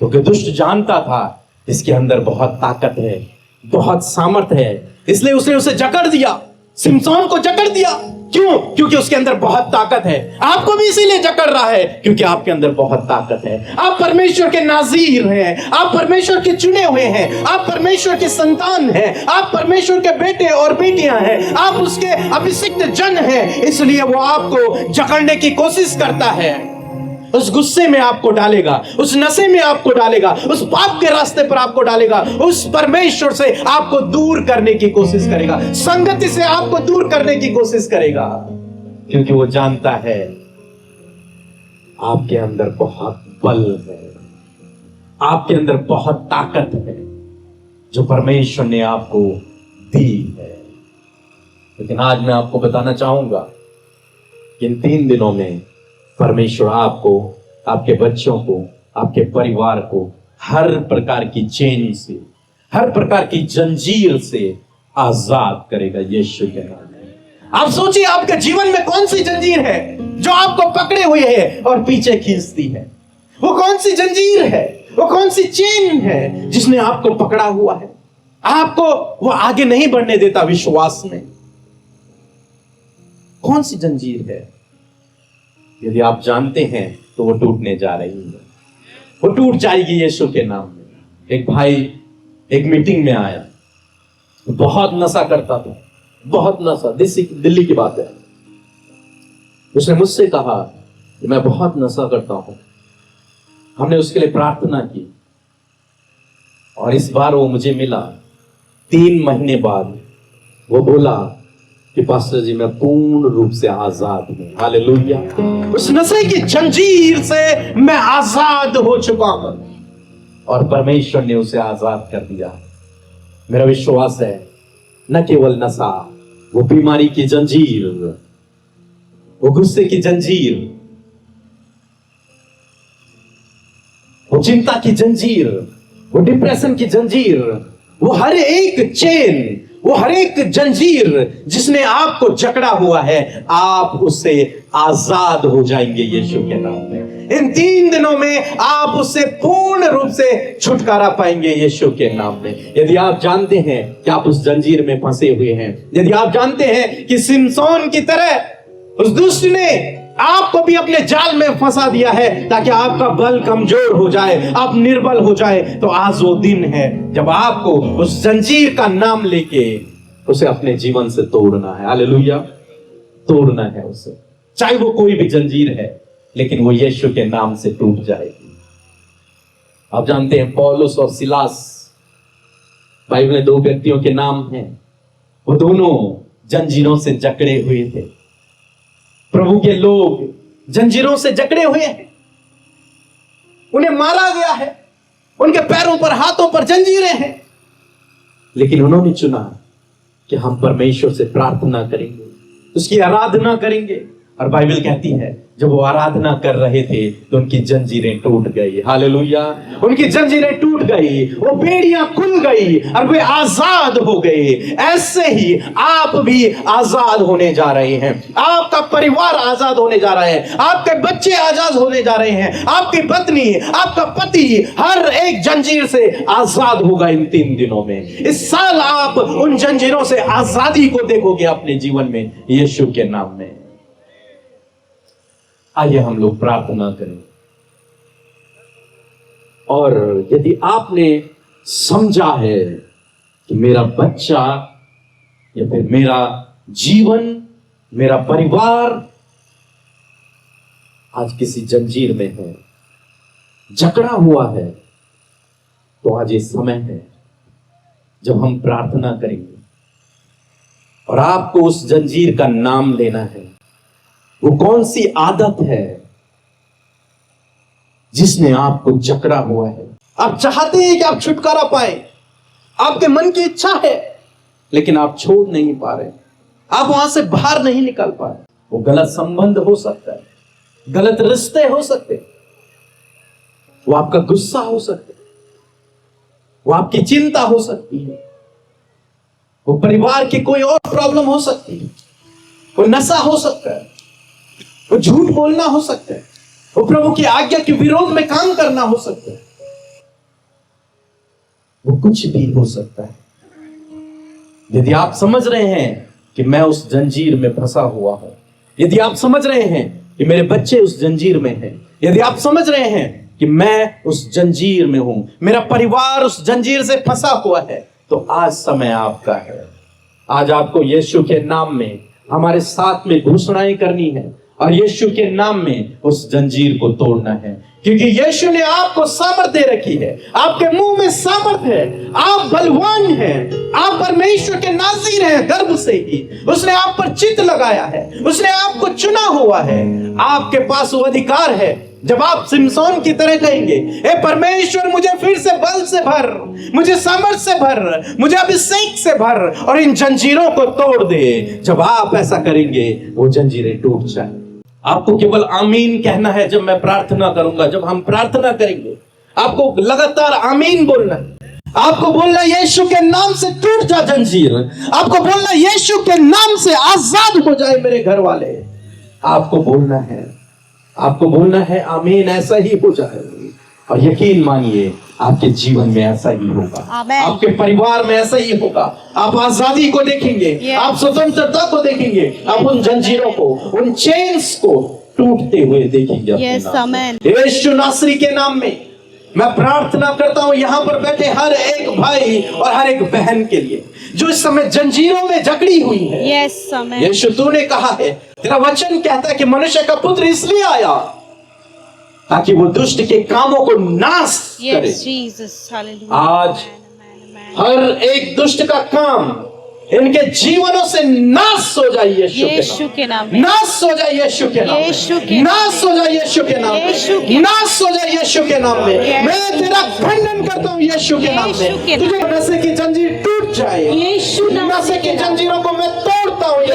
क्योंकि दुष्ट जानता था इसके अंदर बहुत ताकत है, बहुत सामर्थ है, इसलिए उसने उसे जकड़ दिया, सिमसोन को जकड़ दिया। क्यों? क्योंकि उसके अंदर बहुत ताकत है। आपको भी इसीलिए जकड़ रहा है क्योंकि आपके अंदर बहुत ताकत है। आप परमेश्वर के नाज़ीर हैं, आप परमेश्वर के चुने हुए हैं, आप परमेश्वर के संतान हैं, आप परमेश्वर के बेटे और बेटियां हैं, आप उसके अभिषिक्त जन हैं। इसलिए वो आपको जकड़ने की कोशिश करता है, उस गुस्से में आपको डालेगा, उस नशे में आपको डालेगा, उस पाप के रास्ते पर आपको डालेगा, उस परमेश्वर से आपको दूर करने की कोशिश करेगा, संगति से आपको दूर करने की कोशिश करेगा, क्योंकि वो जानता है आपके अंदर बहुत बल है, आपके अंदर बहुत ताकत है जो परमेश्वर ने आपको दी है। लेकिन आज मैं आपको बताना चाहूंगा कि इन 3 दिनों में परमेश्वर आपको, आपके बच्चों को, आपके परिवार को हर प्रकार की चेन से, हर प्रकार की जंजीर से आजाद करेगा यीशु के नाम में। आप सोचिए आपके जीवन में कौन सी जंजीर है जो आपको पकड़े हुए है और पीछे खींचती है? वो कौन सी जंजीर है, वो कौन सी चेन है जिसने आपको पकड़ा हुआ है, आपको वो आगे नहीं बढ़ने देता विश्वास में? कौन सी जंजीर है? यदि आप जानते हैं तो वो टूटने जा रही है, वो टूट जाएगी यीशु के नाम में। एक भाई एक मीटिंग में आया, बहुत नशा करता था, बहुत नशा, दिल्ली की बात है। उसने मुझसे कहा कि मैं बहुत नशा करता हूं। हमने उसके लिए प्रार्थना की और इस बार वो मुझे मिला 3 महीने बाद। वो बोला कि पास्टर जी मैं पूर्ण रूप से आजाद हूं। हालेलुया। उस नशे की जंजीर से मैं आजाद हो चुका हूं और परमेश्वर ने उसे आजाद कर दिया। मेरा विश्वास है न केवल नशा, वो बीमारी की जंजीर, वो गुस्से की जंजीर, वो चिंता की जंजीर, वो डिप्रेशन की जंजीर, वो हर एक चेन, वो हर एक जंजीर जिसने आपको जकड़ा हुआ है, आप उससे आजाद हो जाएंगे यीशु के नाम में। इन 3 दिनों में आप उससे पूर्ण रूप से छुटकारा पाएंगे यीशु के नाम में। यदि आप जानते हैं कि आप उस जंजीर में फंसे हुए हैं, यदि आप जानते हैं कि सिमसोन की तरह उस दुष्ट ने आपको भी अपने जाल में फंसा दिया है ताकि आपका बल कमजोर हो जाए, आप निर्बल हो जाए, तो आज वो दिन है जब आपको उस जंजीर का नाम लेके उसे अपने जीवन से तोड़ना है। हालेलुया, तोड़ना है उसे, चाहे वो कोई भी जंजीर है, लेकिन वो यीशु के नाम से टूट जाएगी। आप जानते हैं पौलुस और सिलास, बाइबल में 2 व्यक्तियों के नाम हैं, वो दोनों जंजीरों से जकड़े हुए थे। प्रभु के लोग जंजीरों से जकड़े हुए हैं, उन्हें मारा गया है, उनके पैरों पर हाथों पर जंजीरें हैं, लेकिन उन्होंने चुना कि हम परमेश्वर से प्रार्थना करेंगे, उसकी आराधना करेंगे। और बाइबल कहती है जब वो आराधना कर रहे थे तो उनकी जंजीरें टूट गई। हालेलुया, उनकी जंजीरें टूट गई, वो बेड़ियां खुल गई और वे आजाद हो गए। ऐसे ही आप भी आजाद होने जा रहे हैं, आपका परिवार आजाद होने जा रहा है, आपके बच्चे आजाद होने जा रहे हैं, आपकी पत्नी, आपका पति, हर एक जंजीर से आजाद होगा इन 3 दिनों में। इस साल आप उन जंजीरों से आजादी को देखोगे अपने जीवन में यीशु के नाम में। आइए हम लोग प्रार्थना करें। और यदि आपने समझा है कि मेरा बच्चा या फिर मेरा जीवन, मेरा परिवार आज किसी जंजीर में है, जकड़ा हुआ है, तो आज ये समय है जब हम प्रार्थना करेंगे और आपको उस जंजीर का नाम लेना है। वो कौन सी आदत है जिसने आपको जकड़ा हुआ है? आप चाहते हैं कि आप छुटकारा पाए, आपके मन की इच्छा है, लेकिन आप छोड़ नहीं पा रहे, आप वहां से बाहर नहीं निकल पा रहे। वो गलत संबंध हो सकता है, गलत रिश्ते हो सकते हैं, वो आपका गुस्सा हो सकता है, वो आपकी चिंता हो सकती है, वो परिवार की कोई और प्रॉब्लम हो सकती है, वो नशा हो सकता है, वो झूठ बोलना हो सकता है, वो प्रभु की आज्ञा के विरोध में काम करना हो सकता है, वो कुछ भी हो सकता है। यदि आप समझ रहे हैं कि मैं उस जंजीर में फंसा हुआ हूं, यदि आप समझ रहे हैं कि मेरे बच्चे उस जंजीर में हैं, यदि आप समझ रहे हैं कि मैं उस जंजीर में हूं, मेरा परिवार उस जंजीर से फंसा हुआ है, तो आज समय आपका है। आज आपको यीशु के नाम में हमारे साथ में घोषणाएं करनी है और यीशु के नाम में उस जंजीर को तोड़ना है, क्योंकि यीशु ने आपको सामर्थ दे रखी है, आपके मुंह में सामर्थ है, आप बलवान हैं, आप परमेश्वर के नाज़ीर हैं गर्भ से ही। उसने आप पर चित्त लगाया है, उसने आपको चुना हुआ है, आपके पास वो अधिकार है। जब आप सिमसोन की तरह कहेंगे, हे परमेश्वर मुझे फिर से बल से भर, मुझे सामर्थ से भर, मुझे अभिषेक से भर और इन जंजीरों को तोड़ दे, जब आप ऐसा करेंगे वो जंजीरें टूट जाए। आपको केवल आमीन कहना है जब मैं प्रार्थना करूंगा। जब हम प्रार्थना करेंगे आपको लगातार आमीन बोलना है, आपको बोलना यीशु के नाम से टूट जा जंजीर, आपको बोलना यीशु के नाम से आजाद हो जाए मेरे घर वाले, आपको बोलना है, आपको बोलना है आमीन, ऐसा ही हो जाए। और यकीन मानिए आपके जीवन में ऐसा ही होगा, आपके परिवार में ऐसा ही होगा। आप आजादी को देखेंगे, आप स्वतंत्रता को देखेंगे, आप उन जंजीरों को, उन चेन्स को टूटते हुए देखेंगे। यीशु नासरी के नाम में मैं प्रार्थना करता हूं यहां पर बैठे हर एक भाई और हर एक बहन के लिए जो इस समय जंजीरों में जकड़ी हुई है। यीशु तूने कहा है, तेरा वचन कहता है कि मनुष्य का पुत्र इसलिए आया ताकि वो दुष्ट के कामों को नाश करे। आज हर एक दुष्ट का काम इनके जीवनों से नाश हो जाए यीशु के नाम में, नाश हो जाए यीशु के नाम में, नाश हो जाए यीशु के नाम में, नाश हो जाए यीशु के नाम में। मैं तेरा खंडन करता हूँ यीशु के नाम में। तुझे नशे की जंजीर टूट जाए, नशे की जंजीरों को मैं तोड़ता हूँ।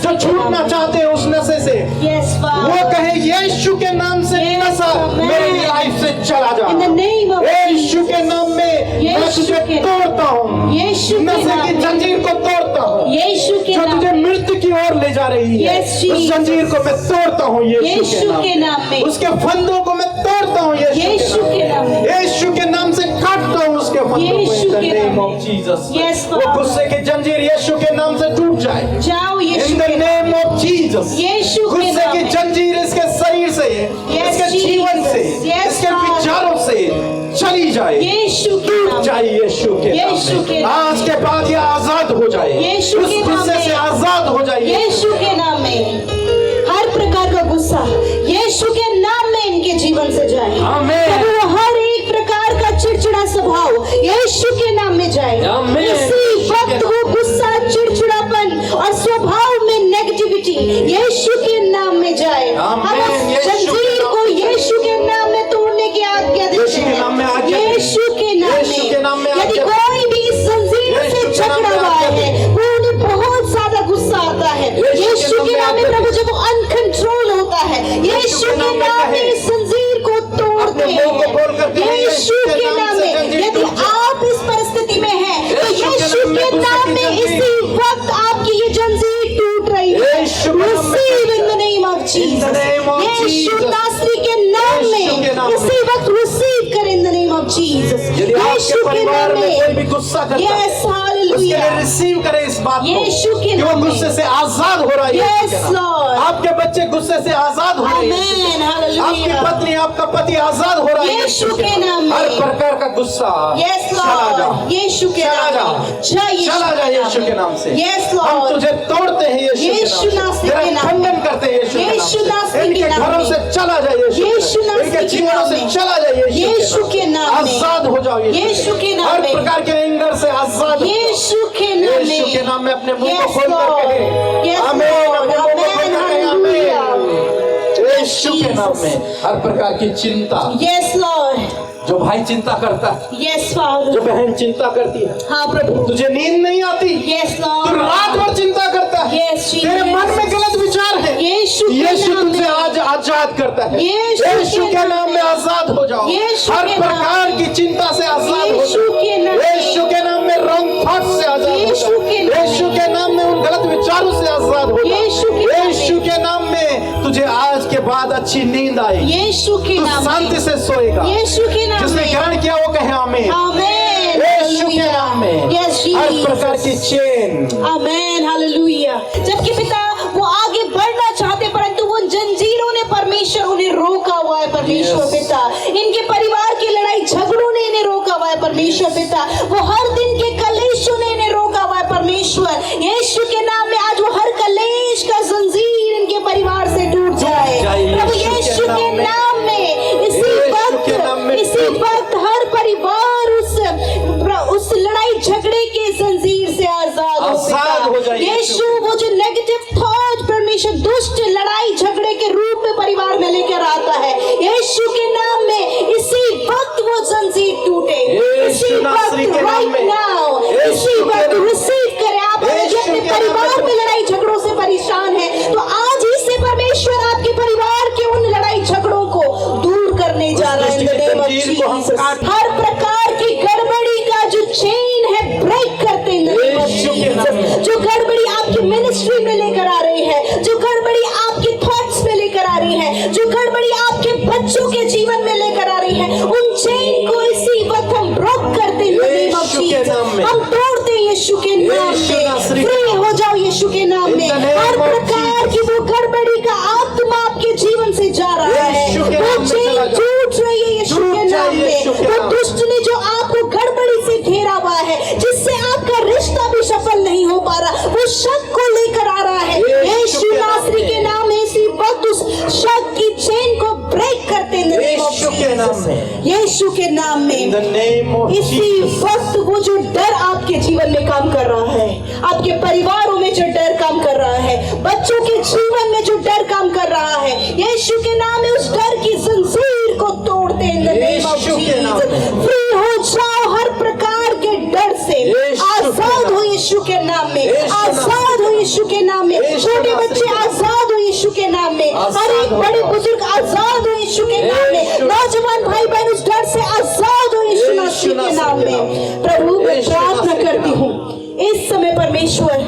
जो छूटना चाहते हैं उस नशे से, वो कहे यीशु के नाम से नशा मेरी लाइफ से चला चला जा। In the name of Yeshu Jesus. के नाम में मैं यीशु तुझे के नाम- तोड़ता हूँ, यीशु के नशे नाम की में। जंजीर को तोड़ता हूँ यीशु के जो नाम तुझे में। मृत्यु की ओर ले जा रही है। Yes, उस Jesus. जंजीर को मैं तोड़ता हूँ यीशु यीशु के नाम में। उसके फंदों को मैं तोड़ता हूँ यीशु के नाम में। यीशु के नाम से काटता हूँ उसके फंदों को यीशु in the के नाम name में। of Jesus। Yes, वो Father. गुस्से की जंजीर यीशु के नाम से टूट जाए जाओ यीशु in the के name of Jesus। यीशु के गुस्से नाम की में। जंजीर इसके शरीर से, Yes, इसके Jesus. जीवन से, Yes, इसके Father. विचारों से चली जाए, यीशु के टूट नाम में। जाए यीशु के यीशु नाम के में। नाम आज के बाद ये आजाद हो जाए, यीशु उस के नाम गुस्से में। से आजाद हो जाए यीशु के नाम में हर प्रकार का गुस्सा यीशु के नाम में इनके जीवन से जाए। आमीन। प्रभु, वो हर एक प्रकार का चिड़चिड़ा स्वभाव यीशु के नाम में जाए। आमीन। इसी वक्त वो गुस्सा, चिड़चिड़ापन और स्वभाव में नेगेटिविटी यीशु के नाम में जाए। आमीन। हम उस यीशु के जंजीर नाम को में। यीशु के नाम में तोड़ने की आज्ञा देते यीशु के नाम में हैं। आज्ञा देते। यीशु के नाम यीशु के नाम में में यदि आज्ञा कोई भी इस जंजीर यीशु से के नाम में जकड़ा हुआ आज्ञा है, देते। वो उन्हें बहुत ज्यादा गुस्सा आता है। यीशु के नाम में प्रभु जब वो अनकंट्रोल होता है, यीशु के नाम में इस जंजीर को तोड़ते अपने मुंह को खोल कर हैं। कहें, यीशु के नाम में जंजीर यदि टूट जाए। आप इस परिस्थिति में हैं, तो यीशु यीशु के के नाम नाम में में जंजीर। इसी वक्त आपकी ये जंजीर टूट रही है। यीशु के नाम में Receive in the name of Jesus. name of Yeshu Jesus. नासरी के नाम यीशु के में नाम में। इसी वक्त receive करें in the name of Jesus. यदि आपके यीशु के परिवार नाम में कोई भी में। गुस्सा करता है, Yes, उसके लिए hallelujah. रिसीव करें इस बात को यीशु के कि वो नाम में। गुस्से से आजाद हो रहा है Yes, यीशु के नाम। Lord. आपके बच्चे गुस्से से आजाद हो रहे हैं यीशु के Amen, नाम। hallelujah. आपकी पत्नी, आपका पति आजाद हो रहा है यीशु के नाम में। हर प्रकार का गुस्सा Yes, चला जा, Lord. यीशु के चला जा, नाम में। जय चला जा यीशु के नाम से। Yes, हम Lord. तुझे तोड़ते हैं यीशु यीशु के नाम नासरी से, के तेरा नाम खंडन में। करते हैं यीशु के यीशु नाम नासरी से। के इनके नाम घरों में। से चला जा यीशु यीशु नासरी इनके के जीवनों नाम से में। चला जा यीशु के नाम में। आजाद हो जाओ यीशु के नाम हर में। प्रकार के एंगर से आजाद हो जाओ। यीशु के नाम में। यीशु के नाम में अपने मुंह को Yes, खोल कर Lord. कहें, Yes, आमीन। Lord. अपने मुंह को खोल Amen. कर कहें, Hallelujah. आमीन। यीशु के नाम में हर प्रकार की चिंता, Yes, Lord. जो भाई चिंता करता है, Yes, Father. जो बहन चिंता करती है, हाँ प्रभु। तुझे नींद नहीं आती, Yes, तू Lord. रात भर चिंता करता है, Yes, Jesus. तेरे मन में गलत विचार है, यीशु के यीशु नाम तुझे में। आज आजाद करता है। यीशु यीशु के के नाम नाम में में। आजाद हो जाओ। यीशु हर के नाम प्रकार में। की चिंता से आजाद हो यीशु के नाम जाओ। में। यीशु के नाम में रॉन्ग थॉट से आजाद हो यीशु जाओ। के नाम में। यीशु के नाम में उन गलत विचारों से आजाद हो जाओ। यीशु के नाम में। यीशु के नाम में तुझे आज के बाद अच्छी नींद आएगी, यीशु के तू नाम शांति में। से सोएगा। यीशु के नाम जिसने में। ग्रहण किया वो कहे आमीन। Amen. यीशु के नाम में Yes, हर Jesus. प्रकार की चेन, Amen. Hallelujah. जबकि पिता वो आगे बढ़ना चाहते, परंतु वो जंजीरों ने परमेश्वर उन्हें रोका हुआ है। परमेश्वर Yes. पिता, इनके परिवार की लड़ाई झगड़ों ने इन्हें रोका हुआ है। परमेश्वर पिता, वो हर दिन के कलेशों ने इन्हें रोका हुआ है। परमेश्वर यीशु के नाम में आज वो हर कलेश का जंजीर इनके परिवार से टूट जाए। प्रभु यीशु के नाम में इसी वक्त हर परिवार उस लड़ाई झगड़े के जंजीर से आजाद हो जाए। यीशु वो जो नेगेटिव थॉट परमेश्वर दुष्ट लड़ाई झगड़े के रूप में परिवार में लेकर आता है, यीशु के नाम में इसी वक्त वो जंजीर टूटे। इसी वक्त राइट नाउ, इसी वक्त रिसीव करें। आप यदि अपने परिवार में लड़ाई झगड़ों से परेशान हैं, तो आज ही से परमेश्वर आपके परिवार के उन लड़ाई झगड़ों को दूर करने जा रहा है। In the name of Jesus. हर प्रकार की गड़बड़ी का जो चेन है ब्रेक करते हैं in the name of Jesus. जो गड़बड़ी आपकी मिनिस्ट्री में लेकर आ रही है, जो गड़बड़ी आपके थॉट्स में लेकर आ रही है, जो गड़बड़ी आपके बच्चों के जीवन में लेकर आ रही है, उन चेन को इसी वक्त हम ब्रेक करते हैं in the name of Jesus. हम तोड़ते हैं यीशु के नाम में। फ्री हो जाओ यीशु के नाम में। हर प्रकार की वो गड़बड़ी का आत्मा आपके जीवन से जा रहा है, वो चेन टूट रही है यीशु के नाम में। वो दुष्ट ने जो आपको गड़बड़ी से घेरा हुआ है, जिससे आपका रिश्ता भी सफल नहीं हो पा रहा, वो शक को लेकर आ रहा है, यीशु नासरी के नाम में इसी वक्त उस शक की चेन को ब्रेक करते हैं यीशु के नाम में। यीशु के नाम में। In the name of इसी Jesus. वक्त वो जो डर आपके जीवन में काम कर रहा है, आपके परिवारों में जो डर काम कर रहा है, बच्चों के जीवन में जो डर काम कर रहा है, यीशु के नाम में उस डर की जंजीर को तोड़ते हैं in the name of यीशु के नाम Jesus. में। फ्री हो जाओ हर प्रकार के डर से। यीशु के आजाद नाम हो यीशु के नाम में। यीशु आजाद हो यीशु के नाम में। यीशु छोटे नासरी बच्चे के नाम आजाद हो यीशु के नाम में। हर आजाद एक हो बड़े जाओ। बुजुर्ग आजाद हो यीशु के नाम में। यीशु नौजवान नौजवान भाई बहन उस डर से आजाद हो यीशु नासरी के नाम में। प्रभु मैं प्रार्थना करती हूँ इस समय परमेश्वर,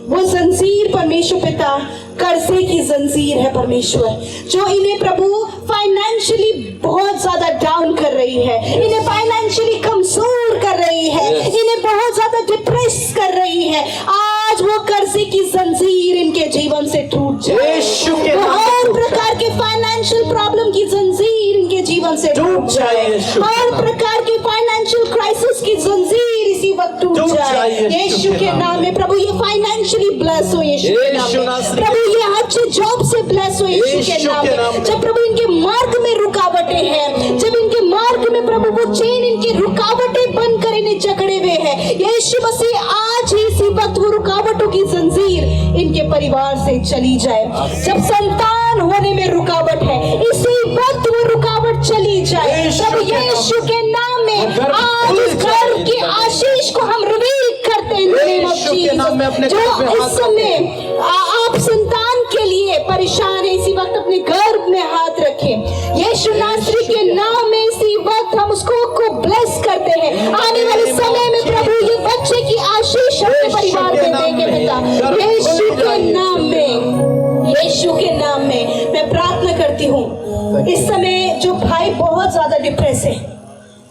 वो जंजीर परमेश्वर पिता कर्जे की जंजीर है परमेश्वर, जो इन्हें प्रभु फाइनेंशियली बहुत ज्यादा डाउन कर रही है, इन्हें फाइनेंशियली कमजोर कर रही है, इन्हें बहुत ज्यादा डिप्रेस कर रही है। आज वो कर्जे की जंजीर इनके जीवन से टूट जाए। यीशु के वो नाम में हर टूट जाए। प्रकार के फाइनेंशियल प्रॉब्लम की जंजीर इनके जीवन से टूट जाए। यीशु के हर नाम। प्रकार की फाइनेंशियल क्राइसिस की जंजीर इसी वक्त टूट टूट जाए जाए यीशु के नाम में। प्रभु ये फाइनेंशियली ब्लेस हो यीशु के नाम यीशु में। नासरी प्रभु ये अच्छे जॉब से ब्लेस हो यीशु के यीशु नाम के नाम में। में। जब प्रभु इनके मार्ग में रुकावटें हैं, जब इनके मार्ग में प्रभु वो चेन इनकी रुकावटें बनकर इन्हें जकड़े हुए हैं, यीशु मसीह आज ही इसी वक्त वो रुकावटों की जंजीर इनके परिवार से चली जाए। जब संतान होने में रुकावट है, इसी वक्त वो रुकावट चली जाए। प्रभु यीशु के नाम में आज इस घर की आशीष को हम रिवील करते हैं। यीशु के नाम में अपने जो घर में हाथ इस समय आप संतान के लिए परेशान है, इसी वक्त अपने गर्भ में हाथ रखें। यीशु नासरी के नाम में इसी वक्त हम उसको ब्लेस करते हैं। आने वाले समय में प्रभु ये बच्चे की आशीष अपने परिवार में देंगे पिता, यीशु के नाम में, यीशु के नाम में मैं प्रार्थना करती हूँ। इस समय जो भाई बहुत ज्यादा डिप्रेस है,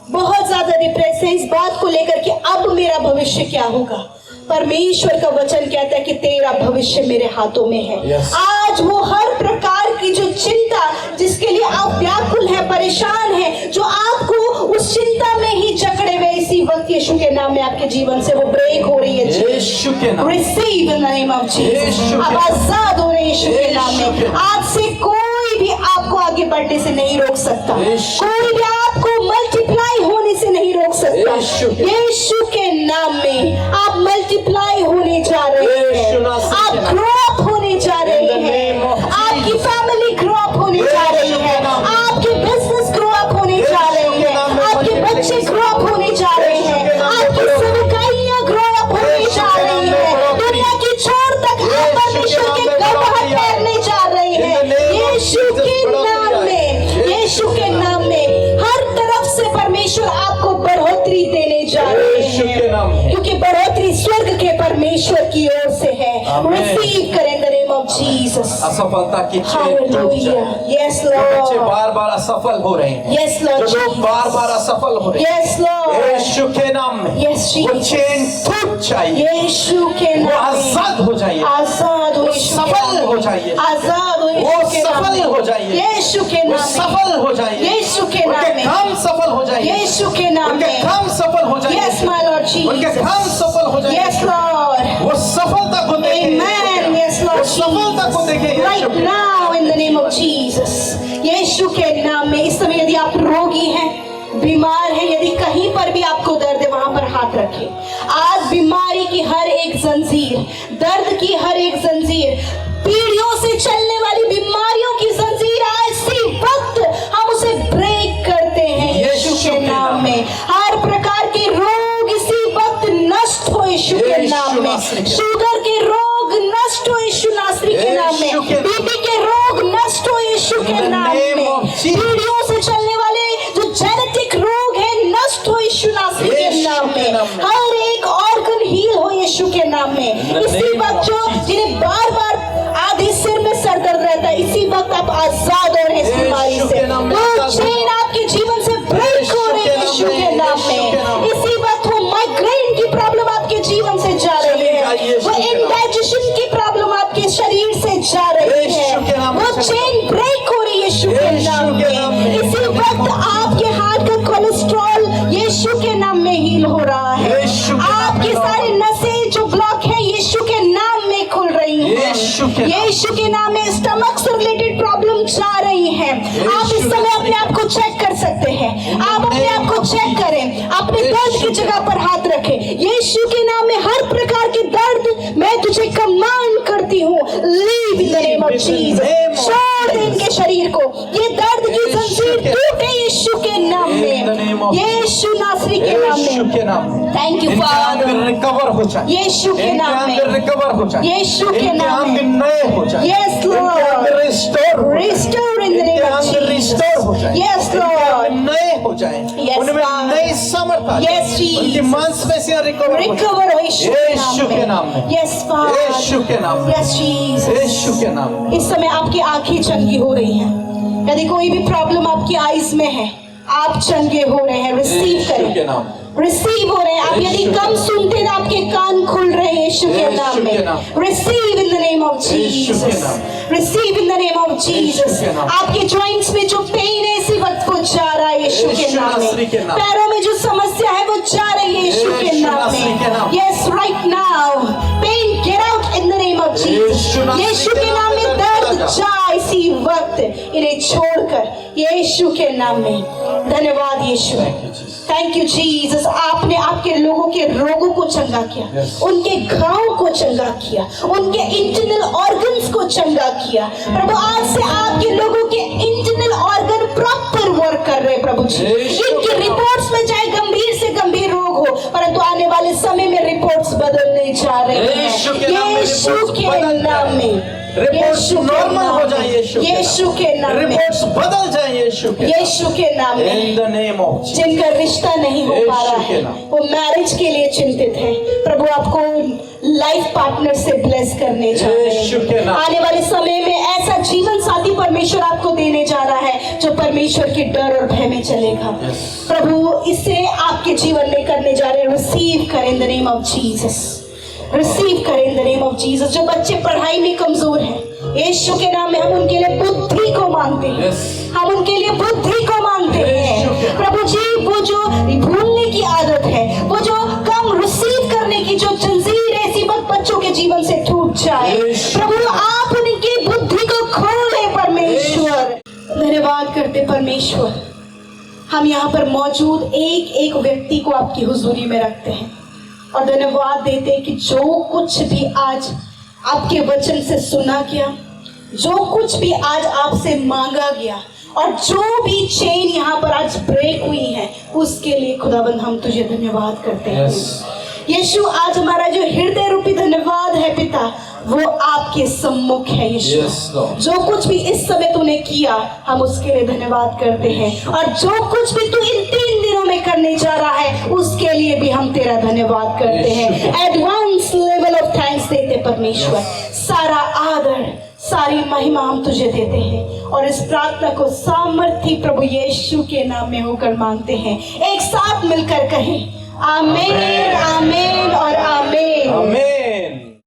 बहुत ज्यादा डिप्रेस है इस बात को लेकर कि अब मेरा भविष्य क्या होगा। परमेश्वर का वचन कहता है कि तेरा भविष्य मेरे हाथों में है। Yes. आज वो हर प्रकार की जो चिंता जिसके लिए आप व्याकुल है, परेशान है, जो आपको उस चिंता में ही जकड़े हुए, इसी वक्त यीशु के नाम में आपके जीवन से वो ब्रेक हो रही है। यीशु के नाम। Receive in the name of Jesus. अब आजाद हो रहे यीशु के नाम में। आज से कोई भी आपको आगे बढ़ने से नहीं रोक सकता, कोई भी आपको मल्टीप्लाई होने से नहीं रोक सकता। यीशु के नाम में आप मल्टीप्लाई होने जा रहे हैं, आप ग्रो अप होने जा रहे हैं, आपकी फैमिली ग्रो अप होने जा रही है, आपके बिजनेस ग्रो अप होने जा रहे हैं, आपके बच्चे ग्रो अप होने जा रहे हैं, आपकी सेवकाइयां ग्रो अप होने जा रही है। दुनिया की छोर तक आप परमेश्वर के गवाह ठहरने जा रहे हैं। यीशु के नाम में, यीशु के नाम में हर तरफ से परमेश्वर आपको बढ़ोतरी देने जा रहे हैं, क्योंकि बढ़ोतरी स्वर्ग के परमेश्वर की ओर से है। रिसीव करें in the name of Jesus. असफलता की चेन टूट हालेलुया। जाए। यस जो बच्चे लॉर्ड, बार बार असफल हो रहे हैं, यस लॉर्ड, जो लोग बार बार असफल हो रहे हैं, यस लॉर्ड, यीशु के नाम में यस वो जीसस, चेन टूट जाइए, यीशु के वो नाम में आजाद हो जाइए, आजाद हो, वो यीशु के सफल नाम हो में। जाइए, आजाद हो, वो यीशु के नाम सफल में। हो जाइए, यीशु के वो नाम में सफल हो जाइए, यीशु के नाम उनके में, काम सफल हो जाइए, यीशु के नाम उनके में। काम सफल हो जाइए, यस माय लॉर्ड उनके जीसस, काम सफल हो जाइए, यस लॉर्ड, वो सफलता को देखें, Amen. Yes, Lord वो सफलता को देखें Jesus. यीशु Right के नाम now in the name of Jesus. यीशु के नाम में इस समय यदि आप रोगी हैं, बीमार हैं, यदि कहीं पर भी आपको दर्द है, वहां पर हाथ रखें। आज बीमारी की हर एक जंजीर, दर्द की हर एक जंजीर, पीढ़ियों से चलने वाली बीमारियों की जंजीर, आज इसी वक्त हम उसे ब्रेक करते हैं यीशु के नाम में। हर प्रकार के रोग इसी वक्त नष्ट हो यीशु के नाम में। शुगर के रोग नष्ट हो यीशु नासरी के नाम में। बीपी के रोग नष्ट हो यीशु के नाम में। पीढ़ियों से चलने वाले जो जेनेटिक रोग है नष्ट हो यीशु नासरी के नाम में। हर एक ऑर्गन हील हो यीशु के नाम में। इसी वक्त जो जिन्हें बार बार आधे सिर में सर दर्द रहता है, इसी वक्त आप आजाद हो रहे हैं इस बीमारी से। वो चेन आपके जीवन से ब्रेक हो रही है यीशु के नाम में। इसी वक्त वो माइग्रेन की प्रॉब्लम आपके जीवन से जा रही है, वो इंडाइजेशन की प्रॉब्लम आपके शरीर से जा रही है, वो चेन ब्रेक हो रही है यीशु के नाम में। इसी वक्त आपके हार्ट का कोलेस्ट्रॉल यीशु के नाम में हील हो रहा है। आपके सारे नसें जो ब्लॉक है यीशु के नाम में खुल रही हैं। यीशु के नाम में स्टमक से रिलेटेड प्रॉब्लम जा रही हैं। आप इस समय अपने आप को चेक कर सकते हैं। आप अपने आप को चेक करें, अपने दर्द की जगह पर हाथ रखें। यीशु के नाम में हर प्रकार के दर्द मैं तुझे कमांड करती हूँ, leave in the name of Jesus. छोड़ दे इनके शरीर को, ये दर्द की जंजीर टूटे यीशु के नाम में, यीशु नासरी के नाम में। थैंक यू फादर, रिकवर हो जाए, यीशु के नाम में, रिकवर हो जाए, यीशु के नाम में, नए हो जाए, यस लॉर्ड, रिस्टोर हो जाए, Restore in the इनके name of अंग रिस्टोर हो Jesus. जाए, Yes, इनके Lord. अंग नए हो जाए, Yes, उनमें God. नई समर्थ आ जाए, Yes, Jesus. उनकी मांसपेशियां रिकवर हो Recover जाए, हो यीशु के यीशु के नाम नाम में. में, Yes, Father. यीशु के नाम में, Yes, Jesus. यीशु के नाम में। इस समय आपकी आंखें चंगी हो रही हैं। यदि कोई भी प्रॉब्लम आपकी आईज में है, आप चंगे हो रहे हैं। रिसीव यीशु के करें, नाम, रिसीव हो रहे हैं। आप यदि यीशु कम के सुनते हैं, आपके कान खुल रहे हैं यीशु के यीशु नाम के में। नाम। Receive in the name of Yeshu के जीसस, नाम। Receive in the name of Jesus. के नाम। आपके जॉइंट्स में जो पेन है इसी वक्त वो जा रहा है यीशु के यीशु नाम नासरी के में। नाम। पैरों में जो समस्या है वो जा रही है यीशु के यीशु नाम नासरी के नाम। में। Yes, right now pain get out in the name of Jesus. Yeshu नासरी यीशु के के नाम नाम में में दर्द जा। जा इसी वक्त, इन्हें छोड़कर यीशु के नाम में। धन्यवाद यीशु, थैंक यू जीसस। आपने आपके लोगों के रोगों को चंगा किया, Yes. उनके घाव को चंगा किया, उनके इंटरनल ऑर्गन्स को चंगा किया। प्रभु आज से आपके लोगों के इंटरनल ऑर्गन प्रॉपर वर्क कर रहे हैं प्रभु जी। यीशु इनकी के नाम। रिपोर्ट्स में चाहे गंभीर से गंभीर रोग हो, परंतु आने वाले समय में रिपोर्ट्स बदलने जा रहे हैं यीशु के नाम में यीशु रिपोर्ट्स के बदल नाम जाए। में। रिपोर्ट्स यीशु के नॉर्मल नाम हो में। जाए यीशु के नाम में। रिपोर्ट्स बदल जाए यीशु के यीशु के नाम में। इन द नेम ऑफ जीसस। जिनका रिश्ता नहीं हो पा रहा यीशु के है, नाम। वो मैरिज के लिए चिंतित है, प्रभु आपको लाइफ पार्टनर से ब्लेस करने जा रहे यीशु के हैं। नाम। आने वाले समय में ऐसा जीवन साथी परमेश्वर आपको देने जा रहा है जो परमेश्वर के डर और भय में चलेगा। प्रभु इसे आपके जीवन में करने जा रहे हैं। रिसीव करें in the name of Jesus, receive करें in the name of Jesus. जो बच्चे पढ़ाई में कमजोर हैं, यीशु के नाम में हम उनके लिए बुद्धि को मांगते हैं। Yes. हम उनके लिए बुद्धि को मांगते यीशु के हैं प्रभु जी। वो जो भूलने की आदत है, वो जो कम रिसीव करने की जो जंजीर है, इसी वक्त बच्चों के जीवन से टूट जाए। यीशु प्रभु आप उनकी बुद्धि को खोले परमेश्वर। धन्यवाद करते परमेश्वर, हम यहाँ पर मौजूद एक एक व्यक्ति को आपकी हुजूरी में रखते हैं और धन्यवाद देते हैं कि जो कुछ भी आज आपके वचन से सुना गया, जो कुछ भी आज आपसे मांगा गया और जो भी चेन यहाँ पर आज ब्रेक हुई है, उसके लिए खुदाबंद हम तुझे धन्यवाद करते हैं। यीशु, आज हमारा जो हृदय रूपी धन्यवाद है पिता, वो आपके सम्मुख है यीशु। Yes, Lord. जो कुछ भी इस समय तूने किया, हम उसके लिए धन्यवाद करते हैं, और जो कुछ भी तू इन 3 दिनों में करने जा रहा है, उसके लिए भी हम तेरा धन्यवाद करते हैं। एडवांस लेवल ऑफ थैंक्स देते परमेश्वर। सारा आदर, सारी महिमा हम तुझे देते हैं और इस प्रार्थना को सामर्थी प्रभु यीशु के नाम में होकर मांगते हैं। एक साथ मिलकर कहें आमीन, आमीन और आमीन। आमीन।